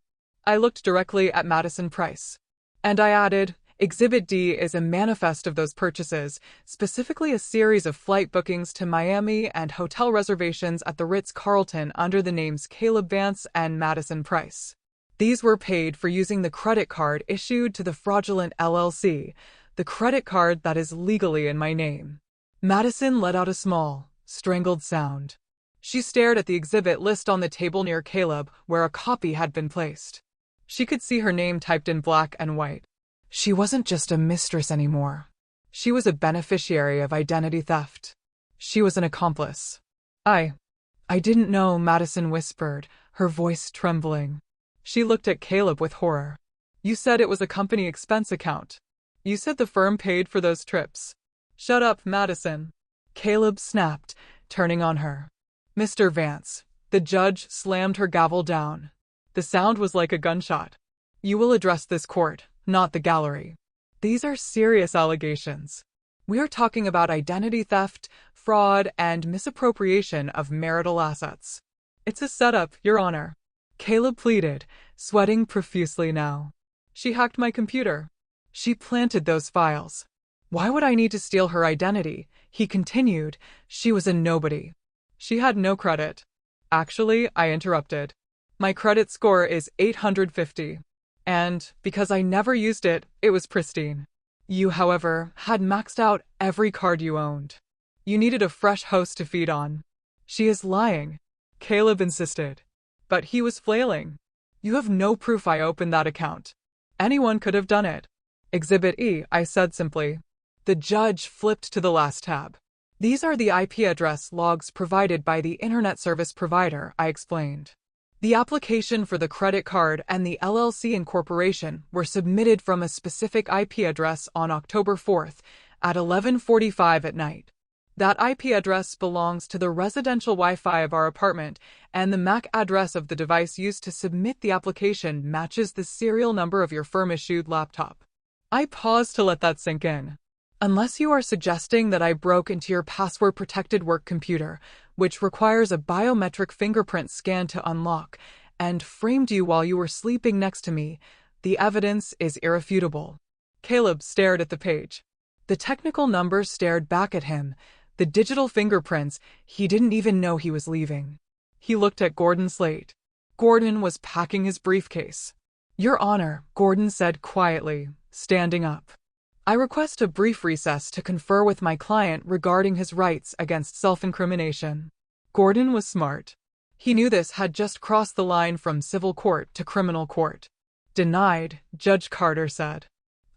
I looked directly at Madison Price. And I added, Exhibit D is a manifest of those purchases, specifically a series of flight bookings to Miami and hotel reservations at the Ritz-Carlton under the names Caleb Vance and Madison Price. These were paid for using the credit card issued to the fraudulent LLC, the credit card that is legally in my name. Madison let out a small, strangled sound. She stared at the exhibit list on the table near Caleb, where a copy had been placed. She could see her name typed in black and white. She wasn't just a mistress anymore. She was a beneficiary of identity theft. She was an accomplice. I didn't know, Madison whispered, her voice trembling. She looked at Caleb with horror. You said it was a company expense account. You said the firm paid for those trips. Shut up, Madison. Caleb snapped, turning on her. Mr. Vance. The judge slammed her gavel down. The sound was like a gunshot. You will address this court, not the gallery. These are serious allegations. We are talking about identity theft, fraud, and misappropriation of marital assets. It's a setup, Your Honor. Caleb pleaded, sweating profusely now. She hacked my computer. She planted those files. Why would I need to steal her identity? He continued. She was a nobody. She had no credit. Actually, I interrupted. My credit score is 850. And, because I never used it, it was pristine. You, however, had maxed out every card you owned. You needed a fresh host to feed on. She is lying, Caleb insisted. But he was flailing. You have no proof I opened that account. Anyone could have done it. Exhibit E, I said simply. The judge flipped to the last tab. These are the IP address logs provided by the internet service provider, I explained. The application for the credit card and the LLC incorporation were submitted from a specific IP address on October 4th at 11:45 at night. That IP address belongs to the residential Wi-Fi of our apartment, and the MAC address of the device used to submit the application matches the serial number of your firm-issued laptop. I paused to let that sink in. Unless you are suggesting that I broke into your password-protected work computer, which requires a biometric fingerprint scan to unlock, and framed you while you were sleeping next to me, the evidence is irrefutable. Caleb stared at the page. The technical numbers stared back at him. The digital fingerprints, he didn't even know he was leaving. He looked at Gordon Slate. Gordon was packing his briefcase. "Your Honor," Gordon said quietly, standing up. "I request a brief recess to confer with my client regarding his rights against self-incrimination." Gordon was smart. He knew this had just crossed the line from civil court to criminal court. "Denied," Judge Carter said.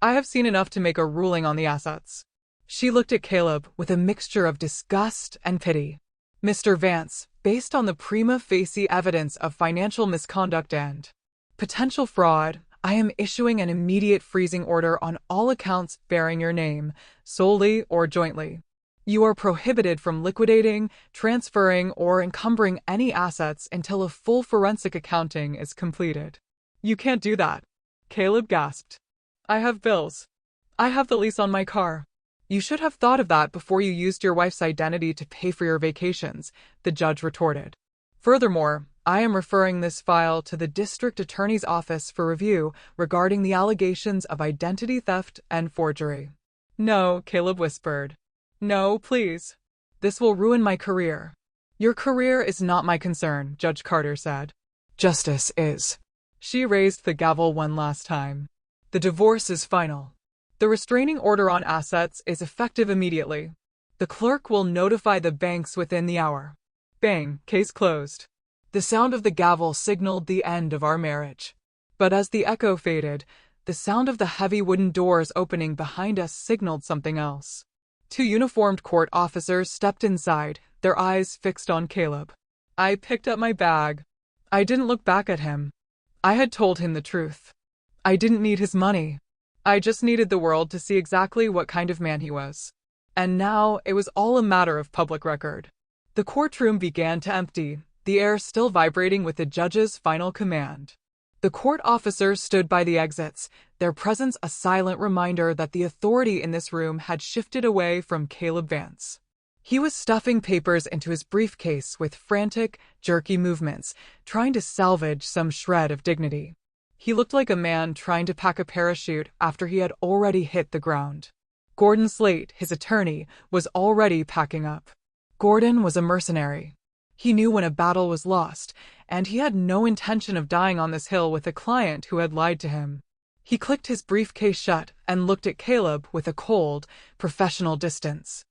"I have seen enough to make a ruling on the assets." She looked at Caleb with a mixture of disgust and pity. "Mr. Vance, based on the prima facie evidence of financial misconduct and potential fraud, I am issuing an immediate freezing order on all accounts bearing your name, solely or jointly. You are prohibited from liquidating, transferring, or encumbering any assets until a full forensic accounting is completed." "You can't do that," Caleb gasped. "I have bills. I have the lease on my car." "You should have thought of that before you used your wife's identity to pay for your vacations," the judge retorted. "Furthermore, I am referring this file to the district attorney's office for review regarding the allegations of identity theft and forgery." "No," Caleb whispered. "No, please. This will ruin my career." "Your career is not my concern," Judge Carter said. "Justice is." She raised the gavel one last time. "The divorce is final. The restraining order on assets is effective immediately. The clerk will notify the banks within the hour." Bang, case closed. The sound of the gavel signaled the end of our marriage. But as the echo faded, the sound of the heavy wooden doors opening behind us signaled something else. Two uniformed court officers stepped inside, their eyes fixed on Caleb. I picked up my bag. I didn't look back at him. I had told him the truth. I didn't need his money. I just needed the world to see exactly what kind of man he was. And now it was all a matter of public record. The courtroom began to empty, the air still vibrating with the judge's final command. The court officers stood by the exits, their presence a silent reminder that the authority in this room had shifted away from Caleb Vance. He was stuffing papers into his briefcase with frantic, jerky movements, trying to salvage some shred of dignity. He looked like a man trying to pack a parachute after he had already hit the ground. Gordon Slate, his attorney, was already packing up. Gordon was a mercenary. He knew when a battle was lost, and he had no intention of dying on this hill with a client who had lied to him. He clicked his briefcase shut and looked at Caleb with a cold, professional distance.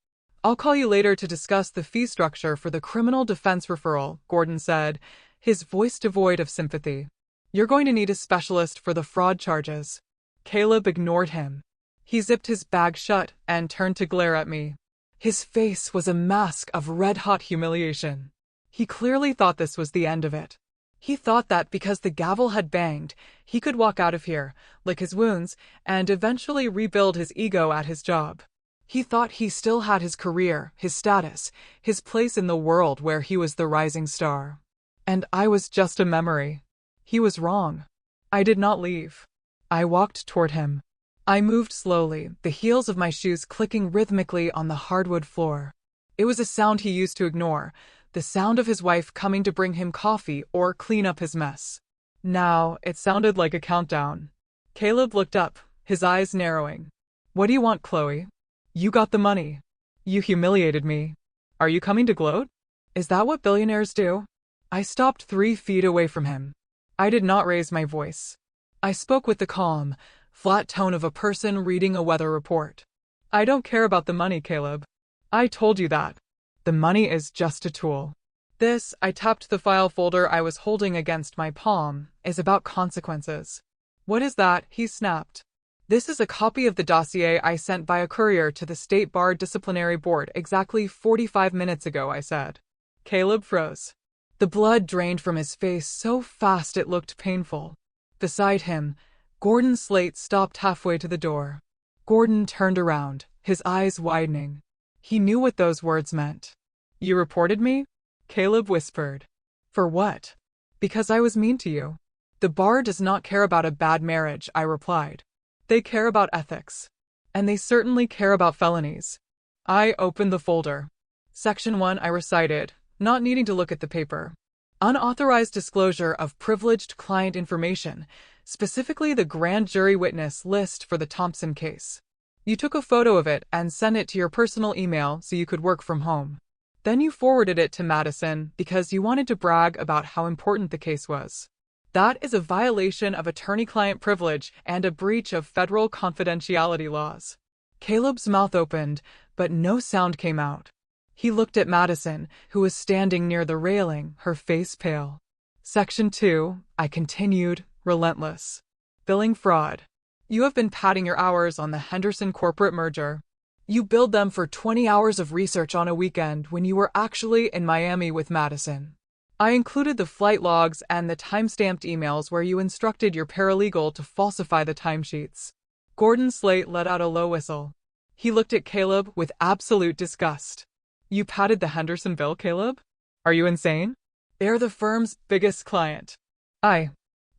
"I'll call you later to discuss the fee structure for the criminal defense referral," Gordon said, his voice devoid of sympathy. "You're going to need a specialist for the fraud charges." Caleb ignored him. He zipped his bag shut and turned to glare at me. His face was a mask of red-hot humiliation. He clearly thought this was the end of it. He thought that because the gavel had banged, he could walk out of here, lick his wounds, and eventually rebuild his ego at his job. He thought he still had his career, his status, his place in the world where he was the rising star. And I was just a memory. He was wrong. I did not leave. I walked toward him. I moved slowly, the heels of my shoes clicking rhythmically on the hardwood floor. It was a sound he used to ignore, the sound of his wife coming to bring him coffee or clean up his mess. Now, it sounded like a countdown. Caleb looked up, his eyes narrowing. "What do you want, Chloe? You got the money. You humiliated me. Are you coming to gloat? Is that what billionaires do?" I stopped 3 feet away from him. I did not raise my voice. I spoke with the calm, flat tone of a person reading a weather report. "I don't care about the money, Caleb. I told you that. The money is just a tool. This," I tapped the file folder I was holding against my palm, "is about consequences." "What is that?" he snapped. "This is a copy of the dossier I sent by a courier to the State Bar Disciplinary Board exactly 45 minutes ago," I said. Caleb froze. The blood drained from his face so fast it looked painful. Beside him, Gordon Slate stopped halfway to the door. Gordon turned around, his eyes widening. He knew what those words meant. You reported me? Caleb whispered. For what? Because I was mean to you. The bar does not care about a bad marriage, I replied. They care about ethics. And they certainly care about felonies. I opened the folder. Section 1 I recited, not needing to look at the paper. Unauthorized disclosure of privileged client information, specifically the grand jury witness list for the Thompson case. You took a photo of it and sent it to your personal email so you could work from home. Then you forwarded it to Madison because you wanted to brag about how important the case was. That is a violation of attorney-client privilege and a breach of federal confidentiality laws. Caleb's mouth opened, but no sound came out. He looked at Madison, who was standing near the railing, her face pale. Section 2, I continued, relentless. Billing fraud. You have been padding your hours on the Henderson corporate merger. You billed them for 20 hours of research on a weekend when you were actually in Miami with Madison. I included the flight logs and the time-stamped emails where you instructed your paralegal to falsify the timesheets. Gordon Slate let out a low whistle. He looked at Caleb with absolute disgust. You padded the Henderson bill, Caleb? Are you insane? They're the firm's biggest client. I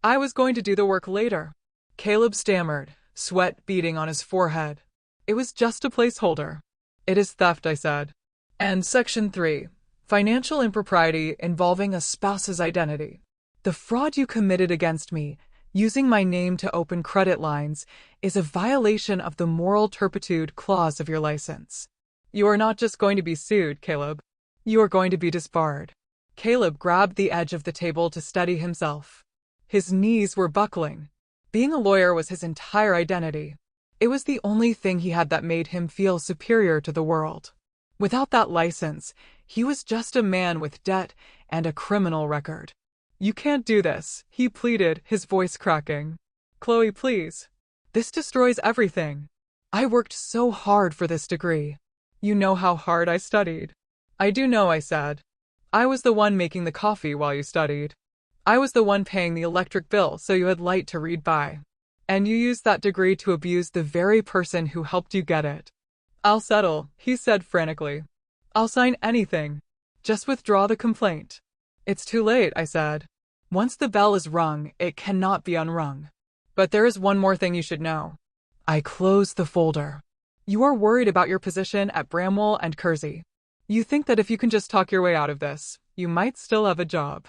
was going to do the work later. Caleb stammered, sweat beading on his forehead. It was just a placeholder. It is theft, I said. And Section 3. Financial impropriety involving a spouse's identity. The fraud you committed against me, using my name to open credit lines, is a violation of the moral turpitude clause of your license. You are not just going to be sued, Caleb. You are going to be disbarred. Caleb grabbed the edge of the table to steady himself. His knees were buckling. Being a lawyer was his entire identity. It was the only thing he had that made him feel superior to the world. Without that license, he was just a man with debt and a criminal record. You can't do this, he pleaded, his voice cracking. Chloe, please. This destroys everything. I worked so hard for this degree. You know how hard I studied. I do know, I said. I was the one making the coffee while you studied. I was the one paying the electric bill so you had light to read by. And you used that degree to abuse the very person who helped you get it. I'll settle, he said frantically. I'll sign anything. Just withdraw the complaint. It's too late, I said. Once the bell is rung, it cannot be unrung. But there is one more thing you should know. I closed the folder. You are worried about your position at Bramwell and Kersey. You think that if you can just talk your way out of this, you might still have a job.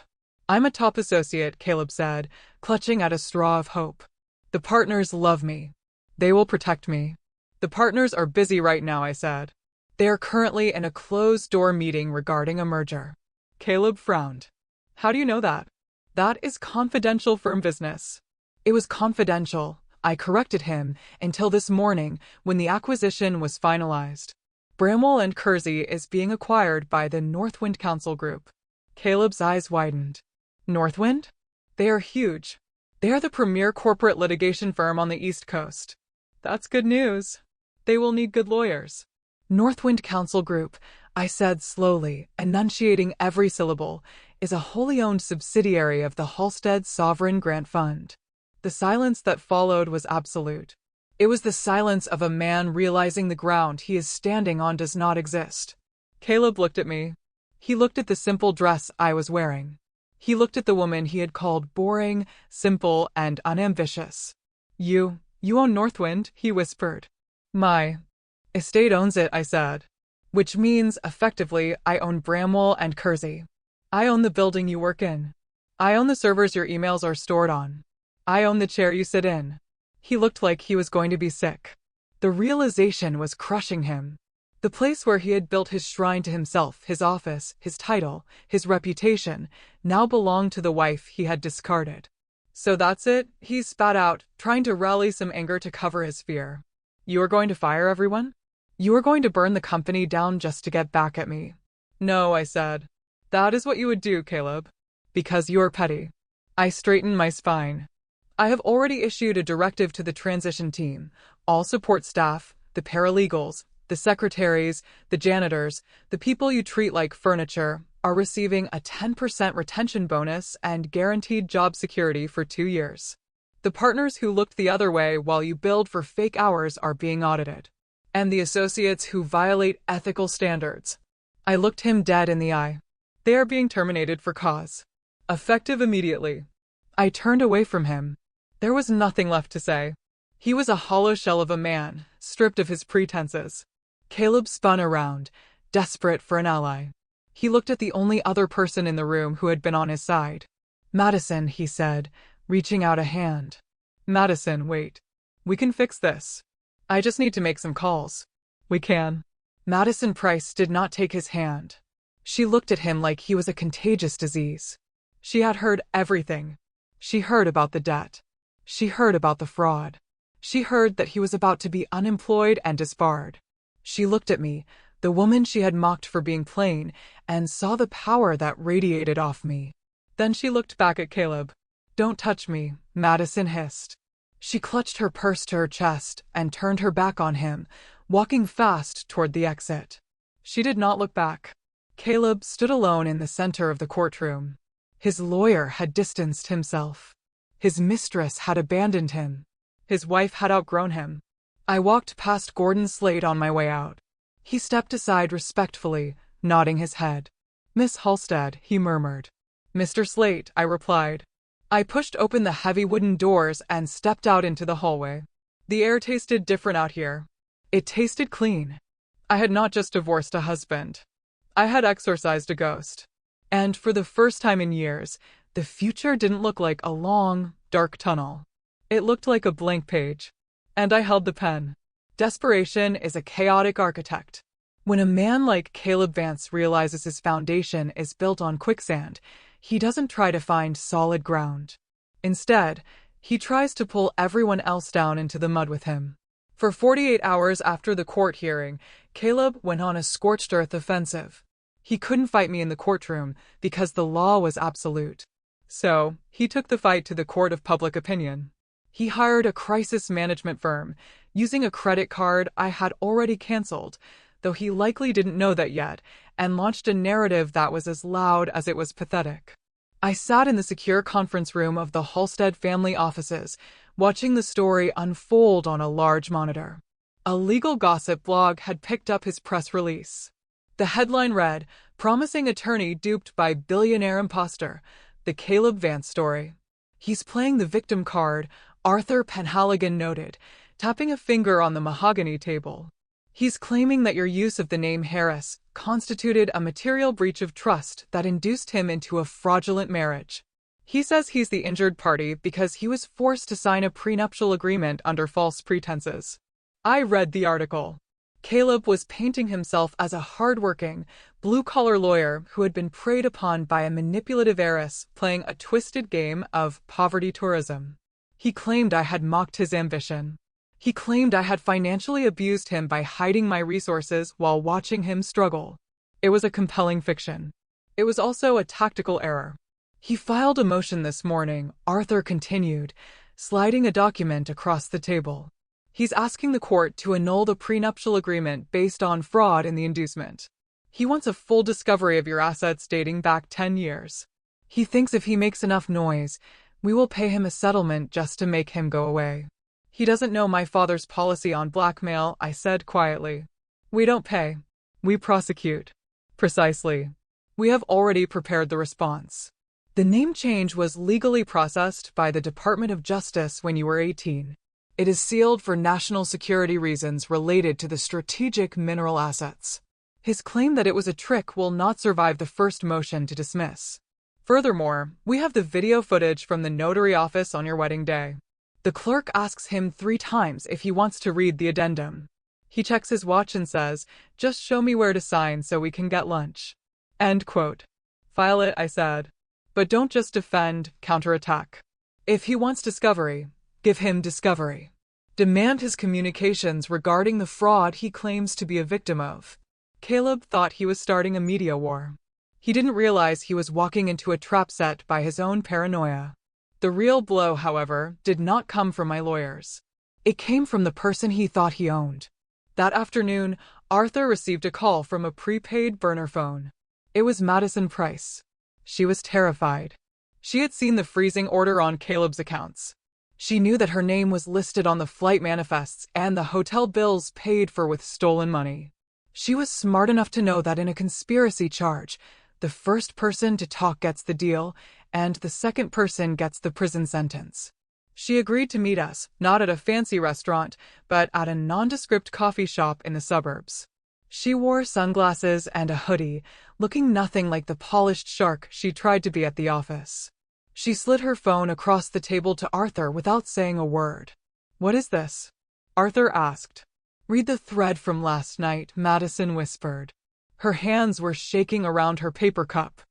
I'm a top associate, Caleb said, clutching at a straw of hope. The partners love me. They will protect me. The partners are busy right now, I said. They are currently in a closed-door meeting regarding a merger. Caleb frowned. How do you know that? That is confidential firm business. It was confidential, I corrected him, until this morning when the acquisition was finalized. Bramwell and Kersey is being acquired by the Northwind Council Group. Caleb's eyes widened. Northwind? They are huge. They are the premier corporate litigation firm on the East Coast. That's good news. They will need good lawyers. Northwind Council Group, I said slowly, enunciating every syllable, is a wholly owned subsidiary of the Halstead Sovereign Grant Fund. The silence that followed was absolute. It was the silence of a man realizing the ground he is standing on does not exist. Caleb looked at me. He looked at the simple dress I was wearing. He looked at the woman he had called boring, simple, and unambitious. You own Northwind, he whispered. My estate owns it, I said. Which means, effectively, I own Bramwell and Kersey. I own the building you work in. I own the servers your emails are stored on. I own the chair you sit in. He looked like he was going to be sick. The realization was crushing him. The place where he had built his shrine to himself, his office, his title, his reputation, now belonged to the wife he had discarded. So that's it, he spat out, trying to rally some anger to cover his fear. You are going to fire everyone? You are going to burn the company down just to get back at me? No, I said. That is what you would do, Caleb. Because you are petty. I straightened my spine. I have already issued a directive to the transition team, all support staff, the paralegals, the secretaries, the janitors, the people you treat like furniture, are receiving a 10% retention bonus and guaranteed job security for 2 years. The partners who looked the other way while you billed for fake hours are being audited. and the associates who violate ethical standards. I looked him dead in the eye. They are being terminated for cause. Effective immediately. I turned away from him. There was nothing left to say. He was a hollow shell of a man, stripped of his pretenses. Caleb spun around, desperate for an ally. He looked at the only other person in the room who had been on his side. Madison, he said, reaching out a hand. Madison, wait. We can fix this. I just need to make some calls. We can. Madison Price did not take his hand. She looked at him like he was a contagious disease. She had heard everything. She heard about the debt. She heard about the fraud. She heard that he was about to be unemployed and disbarred. She looked at me, the woman she had mocked for being plain, and saw the power that radiated off me. Then she looked back at Caleb. Don't touch me, Madison hissed. She clutched her purse to her chest and turned her back on him, walking fast toward the exit. She did not look back. Caleb stood alone in the center of the courtroom. His lawyer had distanced himself. His mistress had abandoned him. His wife had outgrown him. I walked past Gordon Slade on my way out. He stepped aside respectfully, nodding his head. Miss Halstead, he murmured. Mr. Slade, I replied. I pushed open the heavy wooden doors and stepped out into the hallway. The air tasted different out here. It tasted clean. I had not just divorced a husband. I had exorcised a ghost. And for the first time in years, the future didn't look like a long, dark tunnel. It looked like a blank page. And I held the pen. Desperation is a chaotic architect. When a man like Caleb Vance realizes his foundation is built on quicksand, he doesn't try to find solid ground. Instead, he tries to pull everyone else down into the mud with him. For 48 hours after the court hearing, Caleb went on a scorched earth offensive. He couldn't fight me in the courtroom because the law was absolute. So, he took the fight to the court of public opinion. He hired a crisis management firm, using a credit card I had already canceled, though he likely didn't know that yet, and launched a narrative that was as loud as it was pathetic. I sat in the secure conference room of the Halstead family offices, watching the story unfold on a large monitor. A legal gossip blog had picked up his press release. The headline read, "Promising attorney duped by billionaire imposter, the Caleb Vance story." He's playing the victim card, Arthur Penhaligon noted, tapping a finger on the mahogany table. He's claiming that your use of the name Harris constituted a material breach of trust that induced him into a fraudulent marriage. He says he's the injured party because he was forced to sign a prenuptial agreement under false pretenses. I read the article. Caleb was painting himself as a hardworking, blue-collar lawyer who had been preyed upon by a manipulative heiress playing a twisted game of poverty tourism. He claimed I had mocked his ambition. He claimed I had financially abused him by hiding my resources while watching him struggle. It was a compelling fiction. It was also a tactical error. He filed a motion this morning, Arthur continued, sliding a document across the table. He's asking the court to annul the prenuptial agreement based on fraud in the inducement. He wants a full discovery of your assets dating back 10 years. He thinks if he makes enough noise, we will pay him a settlement just to make him go away. He doesn't know my father's policy on blackmail, I said quietly. We don't pay. We prosecute. Precisely. We have already prepared the response. The name change was legally processed by the Department of Justice when you were 18. It is sealed for national security reasons related to the strategic mineral assets. His claim that it was a trick will not survive the first motion to dismiss. Furthermore, we have the video footage from the notary office on your wedding day. The clerk asks him 3 times if he wants to read the addendum. He checks his watch and says, "Just show me where to sign so we can get lunch." End quote. File it, I said. But don't just defend, counterattack. If he wants discovery, give him discovery. Demand his communications regarding the fraud he claims to be a victim of. Caleb thought he was starting a media war. He didn't realize he was walking into a trap set by his own paranoia. The real blow, however, did not come from my lawyers. It came from the person he thought he owned. That afternoon, Arthur received a call from a prepaid burner phone. It was Madison Price. She was terrified. She had seen the freezing order on Caleb's accounts. She knew that her name was listed on the flight manifests and the hotel bills paid for with stolen money. She was smart enough to know that in a conspiracy charge, the first person to talk gets the deal, and the second person gets the prison sentence. She agreed to meet us, not at a fancy restaurant, but at a nondescript coffee shop in the suburbs. She wore sunglasses and a hoodie, looking nothing like the polished shark she tried to be at the office. She slid her phone across the table to Arthur without saying a word. "What is this?" Arthur asked. "Read the thread from last night," Madison whispered. Her hands were shaking around her paper cup.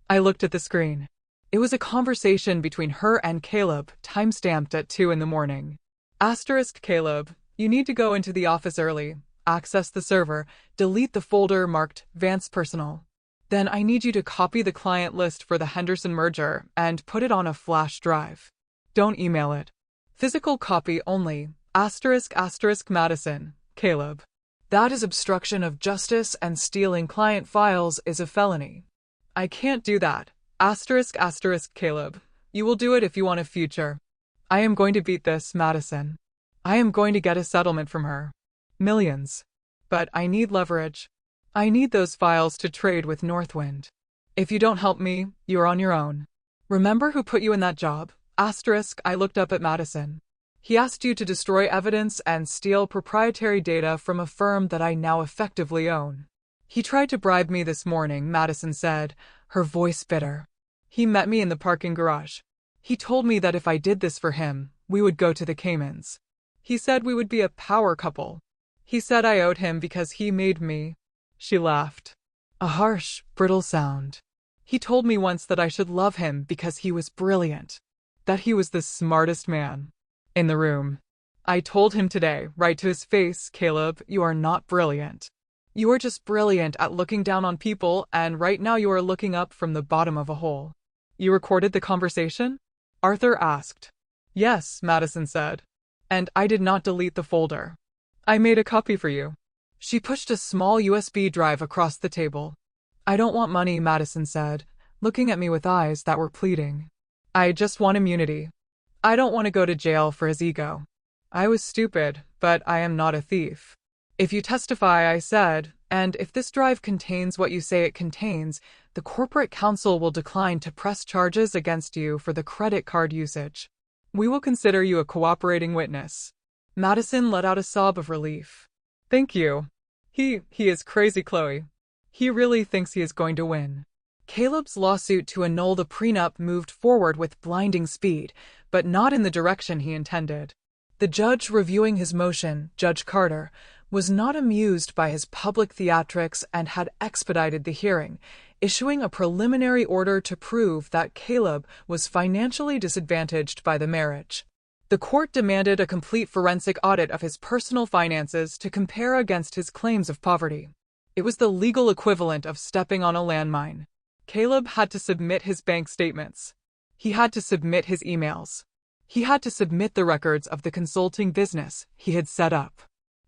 I looked at the screen. It was a conversation between her and Caleb, time-stamped at 2 in the morning. Asterisk Caleb, you need to go into the office early, access the server, delete the folder marked Vance Personal. Then I need you to copy the client list for the Henderson merger and put it on a flash drive. Don't email it. Physical copy only, asterisk Madison, Caleb. That is obstruction of justice and stealing client files is a felony. I can't do that. Asterisk Caleb. You will do it if you want a future. I am going to beat this, Madison. I am going to get a settlement from her. Millions. But I need leverage. I need those files to trade with Northwind. If you don't help me, you're on your own. Remember who put you in that job? Asterisk, I looked up at Madison. He asked you to destroy evidence and steal proprietary data from a firm that I now effectively own. He tried to bribe me this morning, Madison said, her voice bitter. He met me in the parking garage. He told me that if I did this for him, we would go to the Caymans. He said we would be a power couple. He said I owed him because he made me. She laughed. A harsh, brittle sound. He told me once that I should love him because he was brilliant. That he was the smartest man in the room. I told him today, right to his face, Caleb, you are not brilliant. You are just brilliant at looking down on people, and right now you are looking up from the bottom of a hole. You recorded the conversation? Arthur asked. Yes, Madison said. And I did not delete the folder. I made a copy for you. She pushed a small USB drive across the table. I don't want money, Madison said, looking at me with eyes that were pleading. I just want immunity. I don't want to go to jail for his ego. I was stupid, but I am not a thief. If you testify, I said, and if this drive contains what you say it contains, the corporate counsel will decline to press charges against you for the credit card usage. We will consider you a cooperating witness. Madison let out a sob of relief. Thank you. He is crazy, Chloe. He really thinks he is going to win. Caleb's lawsuit to annul the prenup moved forward with blinding speed, but not in the direction he intended. The judge reviewing his motion, Judge Carter, was not amused by his public theatrics and had expedited the hearing, issuing a preliminary order to prove that Caleb was financially disadvantaged by the marriage. The court demanded a complete forensic audit of his personal finances to compare against his claims of poverty. It was the legal equivalent of stepping on a landmine. Caleb had to submit his bank statements. He had to submit his emails. He had to submit the records of the consulting business he had set up.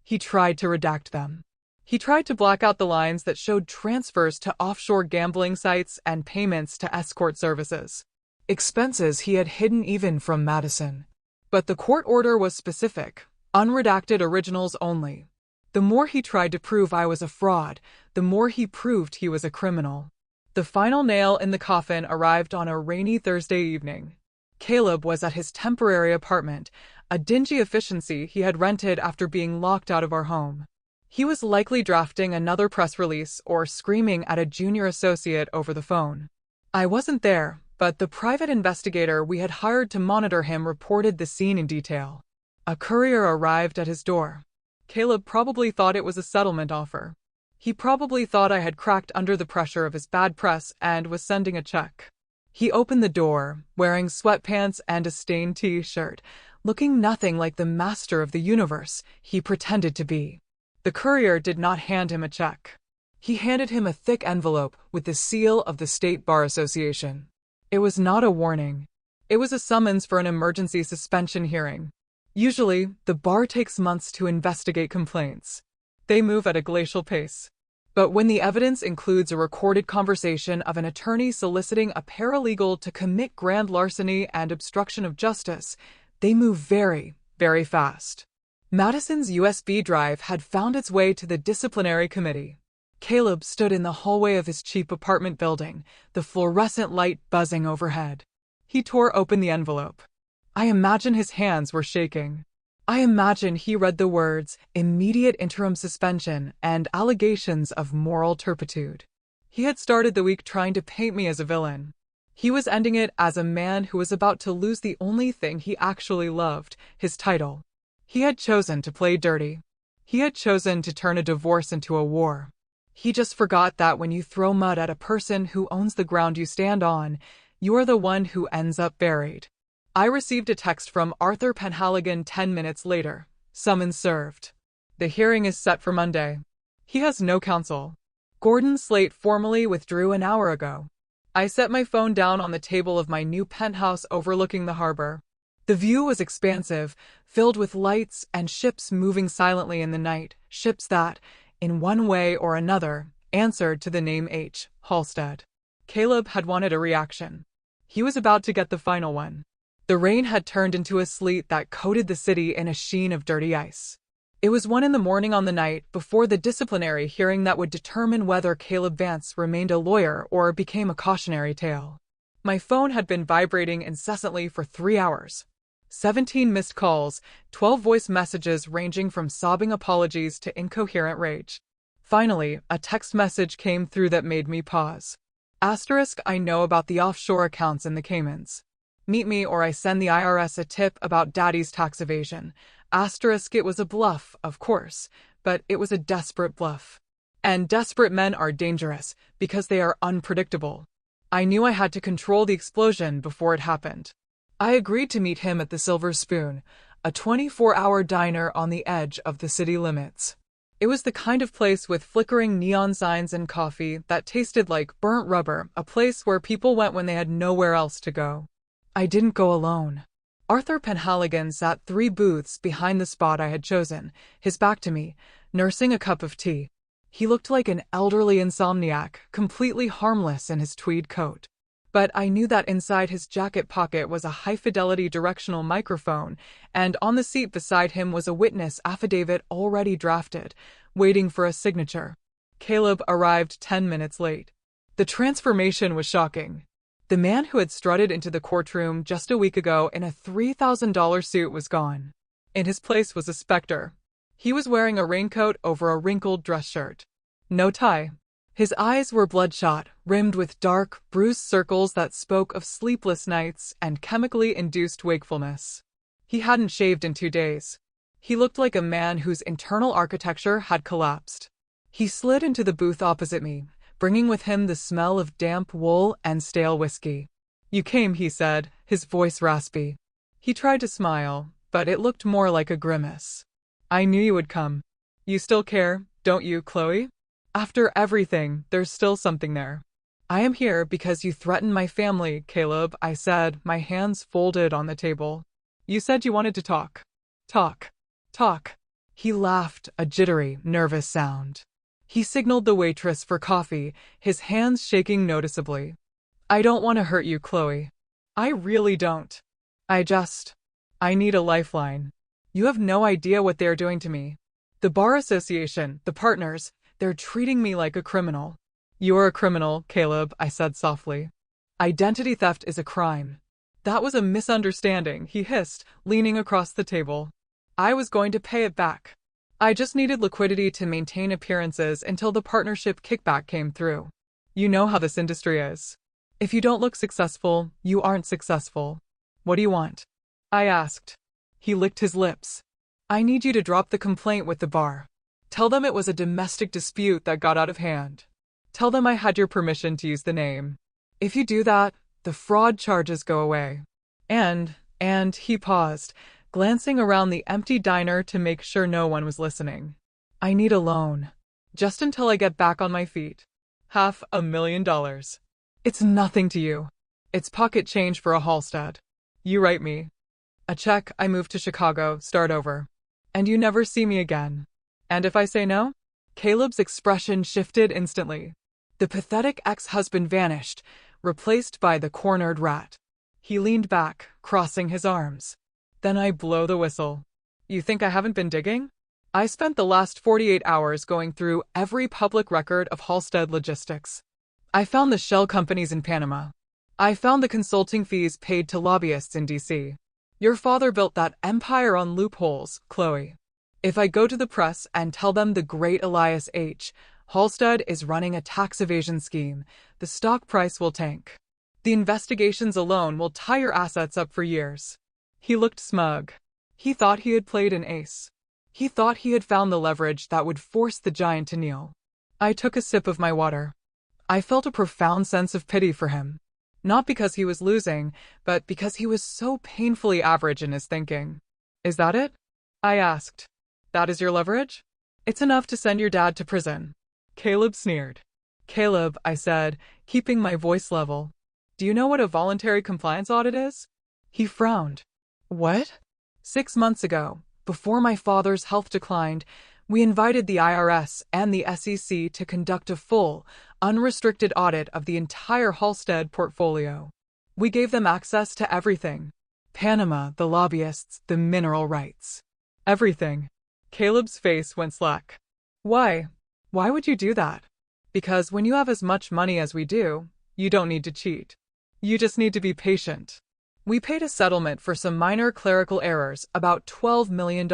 He tried to redact them. He tried to black out the lines that showed transfers to offshore gambling sites and payments to escort services. Expenses he had hidden even from Madison. But the court order was specific, unredacted originals only. The more he tried to prove I was a fraud, the more he proved he was a criminal. The final nail in the coffin arrived on a rainy Thursday evening. Caleb was at his temporary apartment, a dingy efficiency he had rented after being locked out of our home. He was likely drafting another press release or screaming at a junior associate over the phone. I wasn't there, but the private investigator we had hired to monitor him reported the scene in detail. A courier arrived at his door. Caleb probably thought it was a settlement offer. He probably thought I had cracked under the pressure of his bad press and was sending a check. He opened the door, wearing sweatpants and a stained t-shirt, looking nothing like the master of the universe he pretended to be. The courier did not hand him a check. He handed him a thick envelope with the seal of the State Bar Association. It was not a warning. It was a summons for an emergency suspension hearing. Usually, the bar takes months to investigate complaints. They move at a glacial pace. But when the evidence includes a recorded conversation of an attorney soliciting a paralegal to commit grand larceny and obstruction of justice, They move very, very fast. Madison's USB drive had found its way to the disciplinary committee. Caleb stood in the hallway of his cheap apartment building, the fluorescent light buzzing overhead. He tore open the envelope. I imagine his hands were shaking. I imagine he read the words, immediate interim suspension and allegations of moral turpitude. He had started the week trying to paint me as a villain. He was ending it as a man who was about to lose the only thing he actually loved, his title. He had chosen to play dirty. He had chosen to turn a divorce into a war. He just forgot that when you throw mud at a person who owns the ground you stand on, you are the one who ends up buried. I received a text from Arthur Penhaligon 10 minutes later. Summons served. The hearing is set for Monday. He has no counsel. Gordon Slate formally withdrew an hour ago. I set my phone down on the table of my new penthouse overlooking the harbor. The view was expansive, filled with lights and ships moving silently in the night, ships that, in one way or another, answered to the name H. Halstead. Caleb had wanted a reaction. He was about to get the final one. The rain had turned into a sleet that coated the city in a sheen of dirty ice. It was 1 a.m. on the night before the disciplinary hearing that would determine whether Caleb Vance remained a lawyer or became a cautionary tale. My phone had been vibrating incessantly for 3 hours. 17 missed calls, 12 voice messages ranging from sobbing apologies to incoherent rage. Finally, a text message came through that made me pause. Asterisk, I know about the offshore accounts in the Caymans. Meet me or I send the IRS a tip about Daddy's tax evasion. Asterisk, it was a bluff, of course, but it was a desperate bluff. And desperate men are dangerous because they are unpredictable. I knew I had to control the explosion before it happened. I agreed to meet him at the Silver Spoon, a 24-hour diner on the edge of the city limits. It was the kind of place with flickering neon signs and coffee that tasted like burnt rubber, a place where people went when they had nowhere else to go. I didn't go alone. Arthur Penhaligon sat 3 booths behind the spot I had chosen, his back to me, nursing a cup of tea. He looked like an elderly insomniac, completely harmless in his tweed coat. But I knew that inside his jacket pocket was a high-fidelity directional microphone, and on the seat beside him was a witness affidavit already drafted, waiting for a signature. Caleb arrived 10 minutes late. The transformation was shocking. The man who had strutted into the courtroom just a week ago in a $3,000 suit was gone. In his place was a specter. He was wearing a raincoat over a wrinkled dress shirt. No tie. His eyes were bloodshot, rimmed with dark, bruised circles that spoke of sleepless nights and chemically induced wakefulness. He hadn't shaved in 2 days. He looked like a man whose internal architecture had collapsed. He slid into the booth opposite me, bringing with him the smell of damp wool and stale whiskey. You came, he said, his voice raspy. He tried to smile, but it looked more like a grimace. I knew you would come. You still care, don't you, Chloe? After everything, there's still something there. I am here because you threatened my family, Caleb, I said, my hands folded on the table. You said you wanted to talk. Talk. He laughed, a jittery, nervous sound. He signaled the waitress for coffee, his hands shaking noticeably. I don't want to hurt you, Chloe. I really don't. I need a lifeline. You have no idea what they are doing to me. The bar association, the partners, they're treating me like a criminal. You're a criminal, Caleb, I said softly. Identity theft is a crime. That was a misunderstanding, he hissed, leaning across the table. I was going to pay it back. I just needed liquidity to maintain appearances until the partnership kickback came through. You know how this industry is. If you don't look successful, you aren't successful. What do you want? I asked. He licked his lips. I need you to drop the complaint with the bar. Tell them it was a domestic dispute that got out of hand. Tell them I had your permission to use the name. If you do that, the fraud charges go away. And he paused, glancing around the empty diner to make sure no one was listening. I need a loan. Just until I get back on my feet. $500,000. It's nothing to you. It's pocket change for a Halstead. You write me a check, I move to Chicago, start over. And you never see me again. And if I say no? Caleb's expression shifted instantly. The pathetic ex-husband vanished, replaced by the cornered rat. He leaned back, crossing his arms. Then I blow the whistle. You think I haven't been digging? I spent the last 48 hours going through every public record of Halstead Logistics. I found the shell companies in Panama. I found the consulting fees paid to lobbyists in DC. Your father built that empire on loopholes, Chloe. If I go to the press and tell them the great Elias H. Halstead is running a tax evasion scheme, the stock price will tank. The investigations alone will tie your assets up for years. He looked smug. He thought he had played an ace. He thought he had found the leverage that would force the giant to kneel. I took a sip of my water. I felt a profound sense of pity for him. Not because he was losing, but because he was so painfully average in his thinking. Is that it? I asked. That is your leverage? It's enough to send your dad to prison. Caleb sneered. Caleb, I said, keeping my voice level. Do you know what a voluntary compliance audit is? He frowned. What? 6 months ago, before my father's health declined, we invited the IRS and the SEC to conduct a full, unrestricted audit of the entire Halstead portfolio. We gave them access to everything. Panama, the lobbyists, the mineral rights. Everything. Caleb's face went slack. Why? Why would you do that? Because when you have as much money as we do, you don't need to cheat. You just need to be patient. We paid a settlement for some minor clerical errors, about $12 million,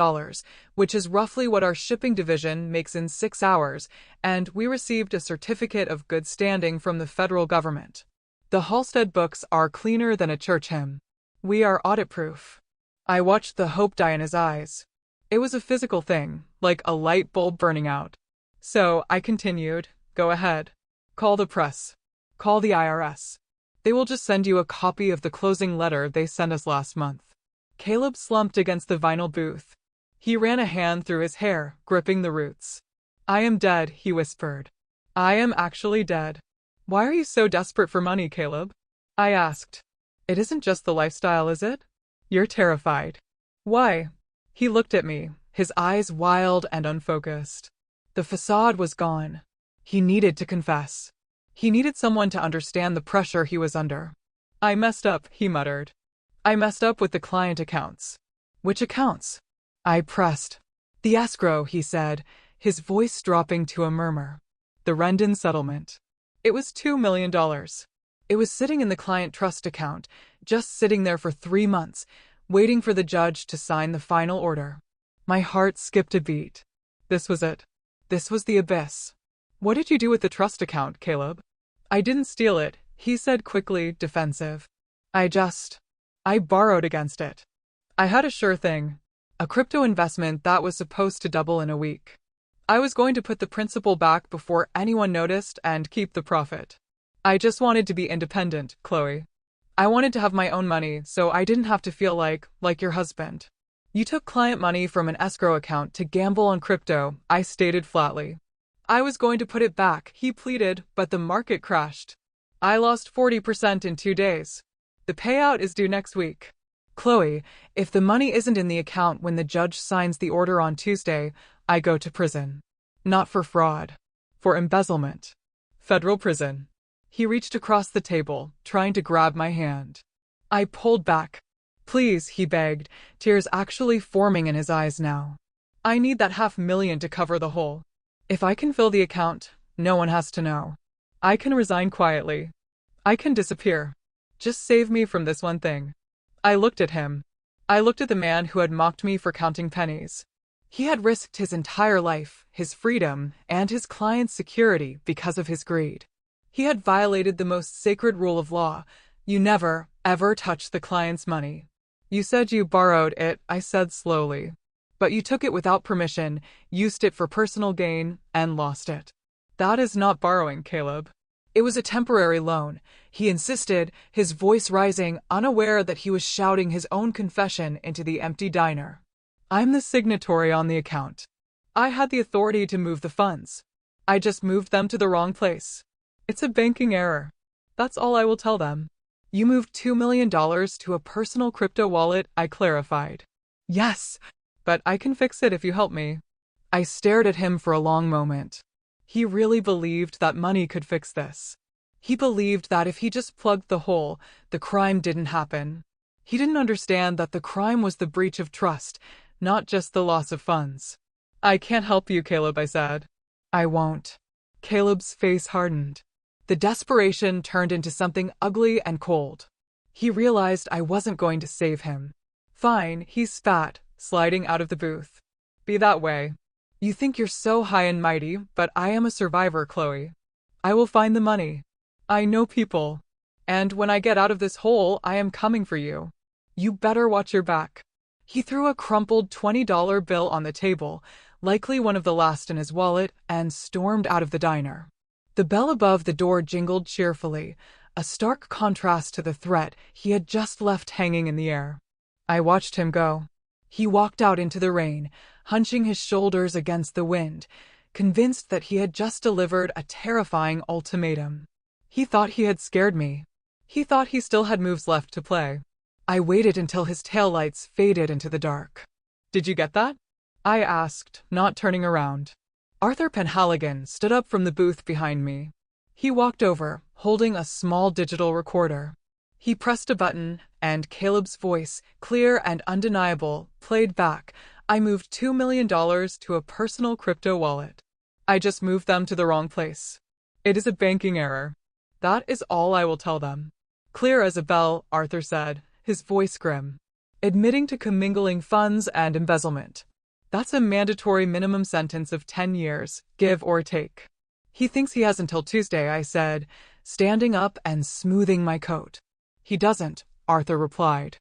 which is roughly what our shipping division makes in 6 hours, and we received a certificate of good standing from the federal government. The Halstead books are cleaner than a church hymn. We are audit-proof. I watched the hope die in his eyes. It was a physical thing, like a light bulb burning out. So I continued, go ahead. Call the press. Call the IRS. They will just send you a copy of the closing letter they sent us last month. Caleb slumped against the vinyl booth. He ran a hand through his hair, gripping the roots. I am dead, he whispered. I am actually dead. Why are you so desperate for money, Caleb? I asked. It isn't just the lifestyle, is it? You're terrified. Why? He looked at me, his eyes wild and unfocused. The facade was gone. He needed to confess. He needed someone to understand the pressure he was under. I messed up, he muttered. I messed up with the client accounts. Which accounts? I pressed. The escrow, he said, his voice dropping to a murmur. The Rendon settlement. It was $2 million. It was sitting in the client trust account, just sitting there for 3 months, waiting for the judge to sign the final order. My heart skipped a beat. This was it. This was the abyss. What did you do with the trust account, Caleb? I didn't steal it, he said quickly, defensive. I borrowed against it. I had a sure thing. A crypto investment that was supposed to double in a week. I was going to put the principal back before anyone noticed and keep the profit. I just wanted to be independent, Chloe. I wanted to have my own money so I didn't have to feel like your husband. You took client money from an escrow account to gamble on crypto, I stated flatly. I was going to put it back, he pleaded, but the market crashed. I lost 40% in 2 days. The payout is due next week. Chloe, if the money isn't in the account when the judge signs the order on Tuesday, I go to prison. Not for fraud. For embezzlement. Federal prison. He reached across the table, trying to grab my hand. I pulled back. Please, he begged, tears actually forming in his eyes now. I need that $500,000 to cover the hole. If I can fill the account, no one has to know. I can resign quietly. I can disappear. Just save me from this one thing. I looked at him. I looked at the man who had mocked me for counting pennies. He had risked his entire life, his freedom, and his client's security because of his greed. He had violated the most sacred rule of law. You never, ever touch the client's money. You said you borrowed it, I said slowly. But you took it without permission, used it for personal gain, and lost it. That is not borrowing, Caleb. It was a temporary loan, he insisted, his voice rising, unaware that he was shouting his own confession into the empty diner. I'm the signatory on the account. I had the authority to move the funds. I just moved them to the wrong place. It's a banking error. That's all I will tell them. You moved $2 million to a personal crypto wallet, I clarified. Yes, but I can fix it if you help me. I stared at him for a long moment. He really believed that money could fix this. He believed that if he just plugged the hole, the crime didn't happen. He didn't understand that the crime was the breach of trust, not just the loss of funds. "I can't help you, Caleb," I said. "I won't." Caleb's face hardened. The desperation turned into something ugly and cold. He realized I wasn't going to save him. "Fine," he spat, sliding out of the booth. "Be that way. You think you're so high and mighty, but I am a survivor, Chloe. I will find the money. I know people. And when I get out of this hole, I am coming for you. You better watch your back." He threw a crumpled $20 bill on the table, likely one of the last in his wallet, and stormed out of the diner. The bell above the door jingled cheerfully, a stark contrast to the threat he had just left hanging in the air. I watched him go. He walked out into the rain, hunching his shoulders against the wind, convinced that he had just delivered a terrifying ultimatum. He thought he had scared me. He thought he still had moves left to play. I waited until his taillights faded into the dark. "Did you get that?" I asked, not turning around. Arthur Penhaligon stood up from the booth behind me. He walked over, holding a small digital recorder. He pressed a button, and Caleb's voice, clear and undeniable, played back. "I moved $2 million to a personal crypto wallet. I just moved them to the wrong place. It is a banking error. That is all I will tell them." "Clear as a bell," Arthur said, his voice grim. "Admitting to commingling funds and embezzlement. That's a mandatory minimum sentence of 10 years, give or take." "He thinks he has until Tuesday," I said, standing up and smoothing my coat. "He doesn't," Arthur replied.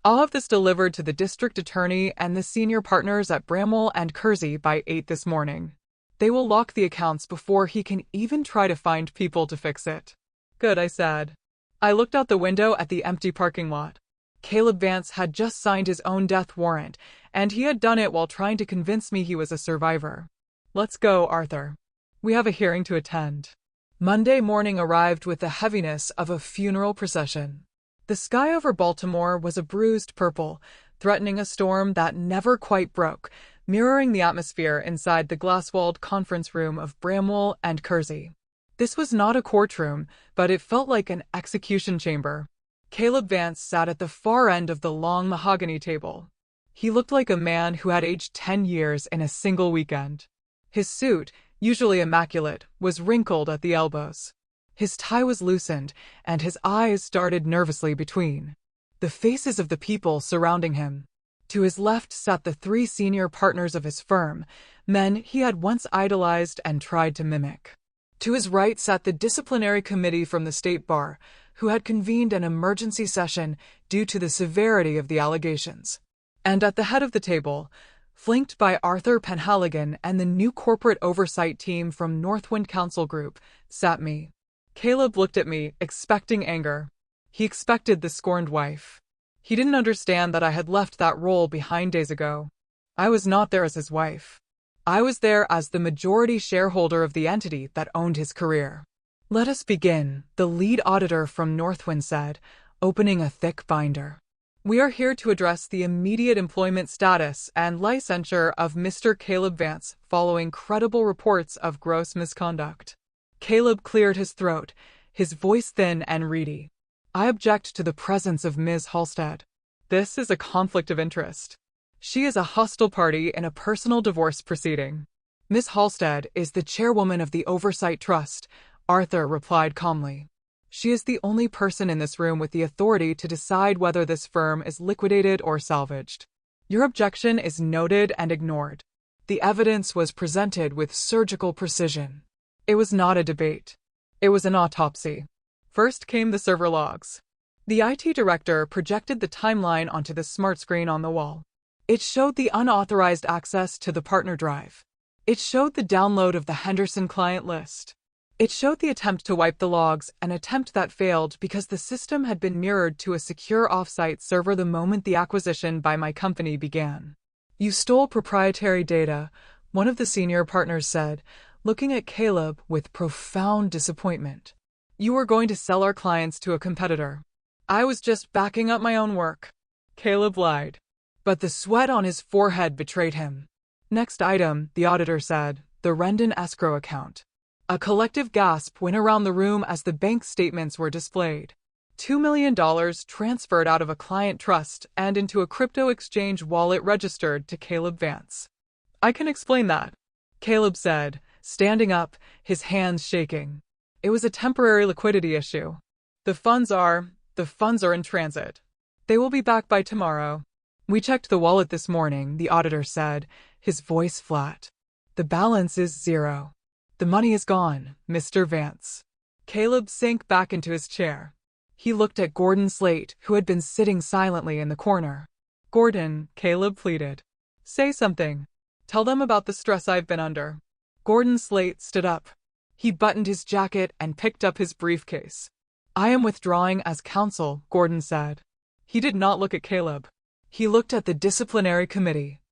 "I'll have this delivered to the district attorney and the senior partners at Bramwell and Kersey by 8 this morning. They will lock the accounts before he can even try to find people to fix it." "Good," I said. I looked out the window at the empty parking lot. Caleb Vance had just signed his own death warrant, and he had done it while trying to convince me he was a survivor. "Let's go, Arthur. We have a hearing to attend." Monday morning arrived with the heaviness of a funeral procession. The sky over Baltimore was a bruised purple, threatening a storm that never quite broke, mirroring the atmosphere inside the glass-walled conference room of Bramwell and Kersey. This was not a courtroom, but it felt like an execution chamber. Caleb Vance sat at the far end of the long mahogany table. He looked like a man who had aged 10 years in a single weekend. His suit, usually immaculate, was wrinkled at the elbows. His tie was loosened, and his eyes darted nervously between the faces of the people surrounding him. To his left sat the 3 senior partners of his firm, men he had once idolized and tried to mimic. To his right sat the disciplinary committee from the state bar, who had convened an emergency session due to the severity of the allegations. And at the head of the table, flanked by Arthur Penhaligon and the new corporate oversight team from Northwind Council Group, sat me. Caleb looked at me, expecting anger. He expected the scorned wife. He didn't understand that I had left that role behind days ago. I was not there as his wife. I was there as the majority shareholder of the entity that owned his career. "Let us begin," the lead auditor from Northwind said, opening a thick binder. "We are here to address the immediate employment status and licensure of Mr. Caleb Vance following credible reports of gross misconduct." Caleb cleared his throat, his voice thin and reedy. "I object to the presence of Ms. Halstead. This is a conflict of interest. She is a hostile party in a personal divorce proceeding." "Ms. Halstead is the chairwoman of the Oversight Trust," Arthur replied calmly. "She is the only person in this room with the authority to decide whether this firm is liquidated or salvaged. Your objection is noted and ignored." The evidence was presented with surgical precision. It was not a debate. It was an autopsy. First came the server logs. The IT director projected the timeline onto the smart screen on the wall. It showed the unauthorized access to the partner drive. It showed the download of the Henderson client list. It showed the attempt to wipe the logs, an attempt that failed because the system had been mirrored to a secure offsite server the moment the acquisition by my company began. "You stole proprietary data," one of the senior partners said, looking at Caleb with profound disappointment. "You were going to sell our clients to a competitor." "I was just backing up my own work," Caleb lied. But the sweat on his forehead betrayed him. "Next item," the auditor said, "the Rendon escrow account." A collective gasp went around the room as the bank statements were displayed. $2 million transferred out of a client trust and into a crypto exchange wallet registered to Caleb Vance. I can explain that, Caleb said, standing up, his hands shaking. It was a temporary liquidity issue. The funds are in transit. They will be back by tomorrow. We checked the wallet this morning, the auditor said, his voice flat. The balance is zero. The money is gone, Mr. Vance. Caleb sank back into his chair. He looked at Gordon Slate, who had been sitting silently in the corner. Gordon, Caleb pleaded. Say something. Tell them about the stress I've been under. Gordon Slate stood up. He buttoned his jacket and picked up his briefcase. I am withdrawing as counsel, Gordon said. He did not look at Caleb. He looked at the disciplinary committee.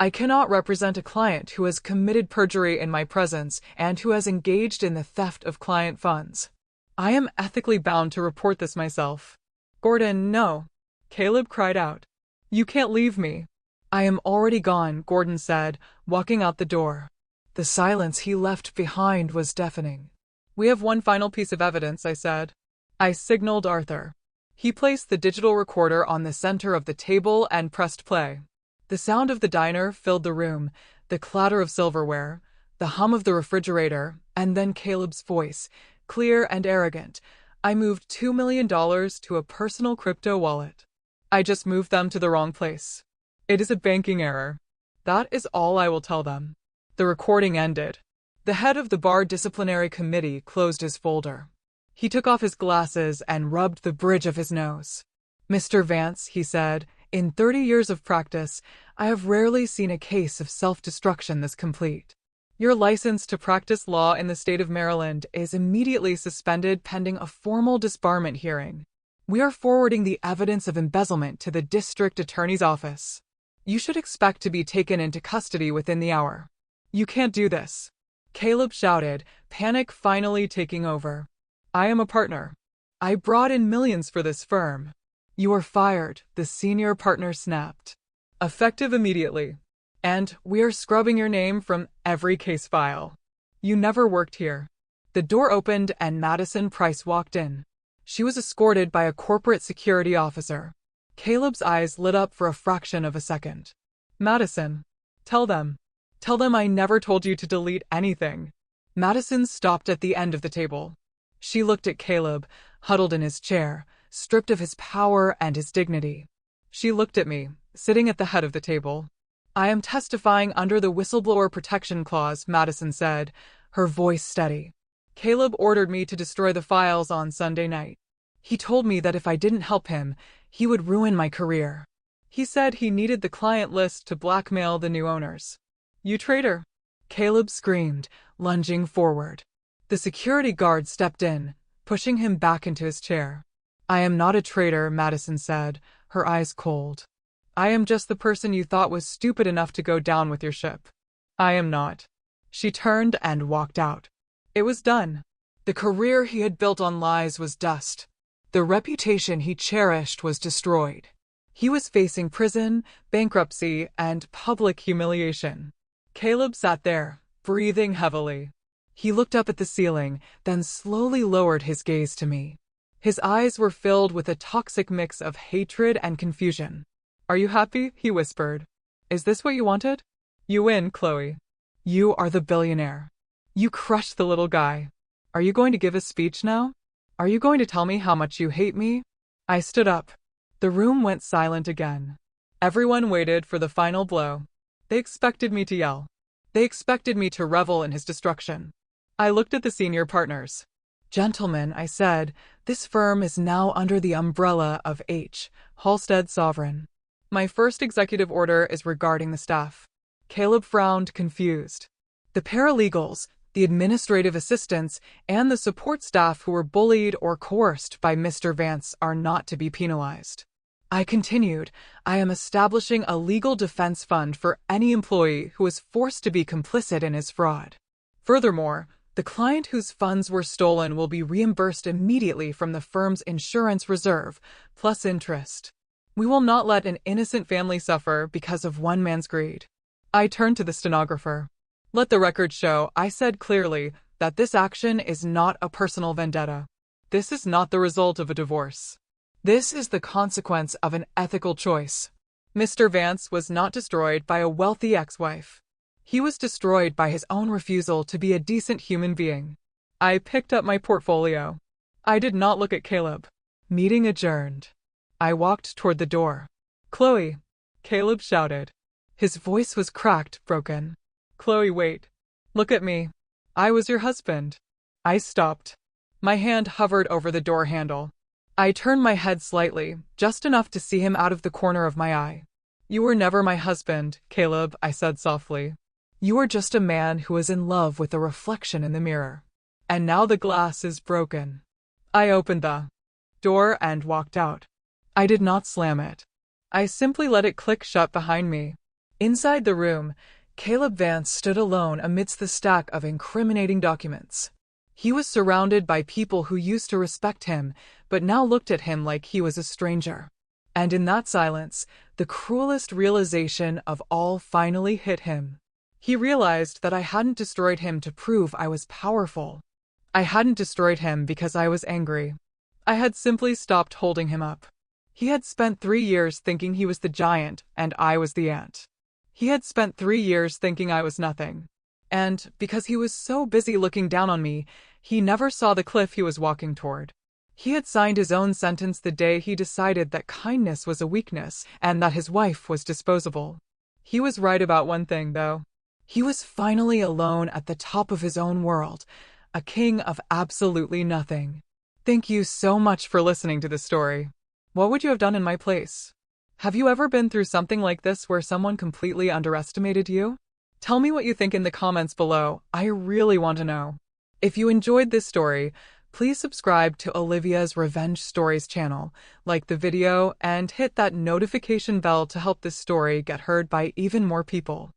I cannot represent a client who has committed perjury in my presence and who has engaged in the theft of client funds. I am ethically bound to report this myself. Gordon, no. Caleb cried out. You can't leave me. I am already gone, Gordon said, walking out the door. The silence he left behind was deafening. We have one final piece of evidence, I said. I signaled Arthur. He placed the digital recorder on the center of the table and pressed play. The sound of the diner filled the room, the clatter of silverware, the hum of the refrigerator, and then Caleb's voice, clear and arrogant. I moved $2 million to a personal crypto wallet. I just moved them to the wrong place. It is a banking error. That is all I will tell them. The recording ended. The head of the bar disciplinary committee closed his folder. He took off his glasses and rubbed the bridge of his nose. Mr. Vance, he said, in 30 years of practice, I have rarely seen a case of self-destruction this complete. Your license to practice law in the state of Maryland is immediately suspended pending a formal disbarment hearing. We are forwarding the evidence of embezzlement to the district attorney's office. You should expect to be taken into custody within the hour. You can't do this, Caleb shouted, panic finally taking over. I am a partner. I brought in millions for this firm. You are fired, the senior partner snapped. Effective immediately. And we are scrubbing your name from every case file. You never worked here. The door opened and Madison Price walked in. She was escorted by a corporate security officer. Caleb's eyes lit up for a fraction of a second. Madison, tell them I never told you to delete anything. Madison stopped at the end of the table. She looked at Caleb, huddled in his chair, stripped of his power and his dignity. She looked at me, sitting at the head of the table. I am testifying under the Whistleblower Protection Clause, Madison said, her voice steady. Caleb ordered me to destroy the files on Sunday night. He told me that if I didn't help him, he would ruin my career. He said he needed the client list to blackmail the new owners. You traitor! Caleb screamed, lunging forward. The security guard stepped in, pushing him back into his chair. I am not a traitor, Madison said, her eyes cold. I am just the person you thought was stupid enough to go down with your ship. I am not. She turned and walked out. It was done. The career he had built on lies was dust. The reputation he cherished was destroyed. He was facing prison, bankruptcy, and public humiliation. Caleb sat there, breathing heavily. He looked up at the ceiling, then slowly lowered his gaze to me. His eyes were filled with a toxic mix of hatred and confusion. Are you happy? He whispered. Is this what you wanted? You win, Chloe. You are the billionaire. You crushed the little guy. Are you going to give a speech now? Are you going to tell me how much you hate me? I stood up. The room went silent again. Everyone waited for the final blow. They expected me to yell. They expected me to revel in his destruction. I looked at the senior partners. Gentlemen, I said, this firm is now under the umbrella of H. Halstead Sovereign. My first executive order is regarding the staff. Caleb frowned, confused. The paralegals, the administrative assistants, and the support staff who were bullied or coerced by Mr. Vance are not to be penalized. I continued, I am establishing a legal defense fund for any employee who is forced to be complicit in his fraud. Furthermore, the client whose funds were stolen will be reimbursed immediately from the firm's insurance reserve, plus interest. We will not let an innocent family suffer because of one man's greed. I turned to the stenographer. Let the record show, I said clearly, that this action is not a personal vendetta. This is not the result of a divorce. This is the consequence of an ethical choice. Mr. Vance was not destroyed by a wealthy ex-wife. He was destroyed by his own refusal to be a decent human being. I picked up my portfolio. I did not look at Caleb. Meeting adjourned. I walked toward the door. "Chloe," Caleb shouted. His voice was cracked, broken. "Chloe, wait. Look at me. I was your husband." I stopped. My hand hovered over the door handle. I turned my head slightly, just enough to see him out of the corner of my eye. "You were never my husband, Caleb," I said softly. "You were just a man who was in love with a reflection in the mirror. And now the glass is broken." I opened the door and walked out. I did not slam it. I simply let it click shut behind me. Inside the room, Caleb Vance stood alone amidst the stack of incriminating documents. He was surrounded by people who used to respect him, but now looked at him like he was a stranger. And in that silence, the cruelest realization of all finally hit him. He realized that I hadn't destroyed him to prove I was powerful. I hadn't destroyed him because I was angry. I had simply stopped holding him up. He had spent 3 years thinking he was the giant and I was the ant. He had spent 3 years thinking I was nothing. And, because he was so busy looking down on me, he never saw the cliff he was walking toward. He had signed his own sentence the day he decided that kindness was a weakness and that his wife was disposable. He was right about one thing, though. He was finally alone at the top of his own world, a king of absolutely nothing. Thank you so much for listening to this story. What would you have done in my place? Have you ever been through something like this where someone completely underestimated you? Tell me what you think in the comments below. I really want to know. If you enjoyed this story, please subscribe to Olivia's Revenge Stories channel, like the video, and hit that notification bell to help this story get heard by even more people.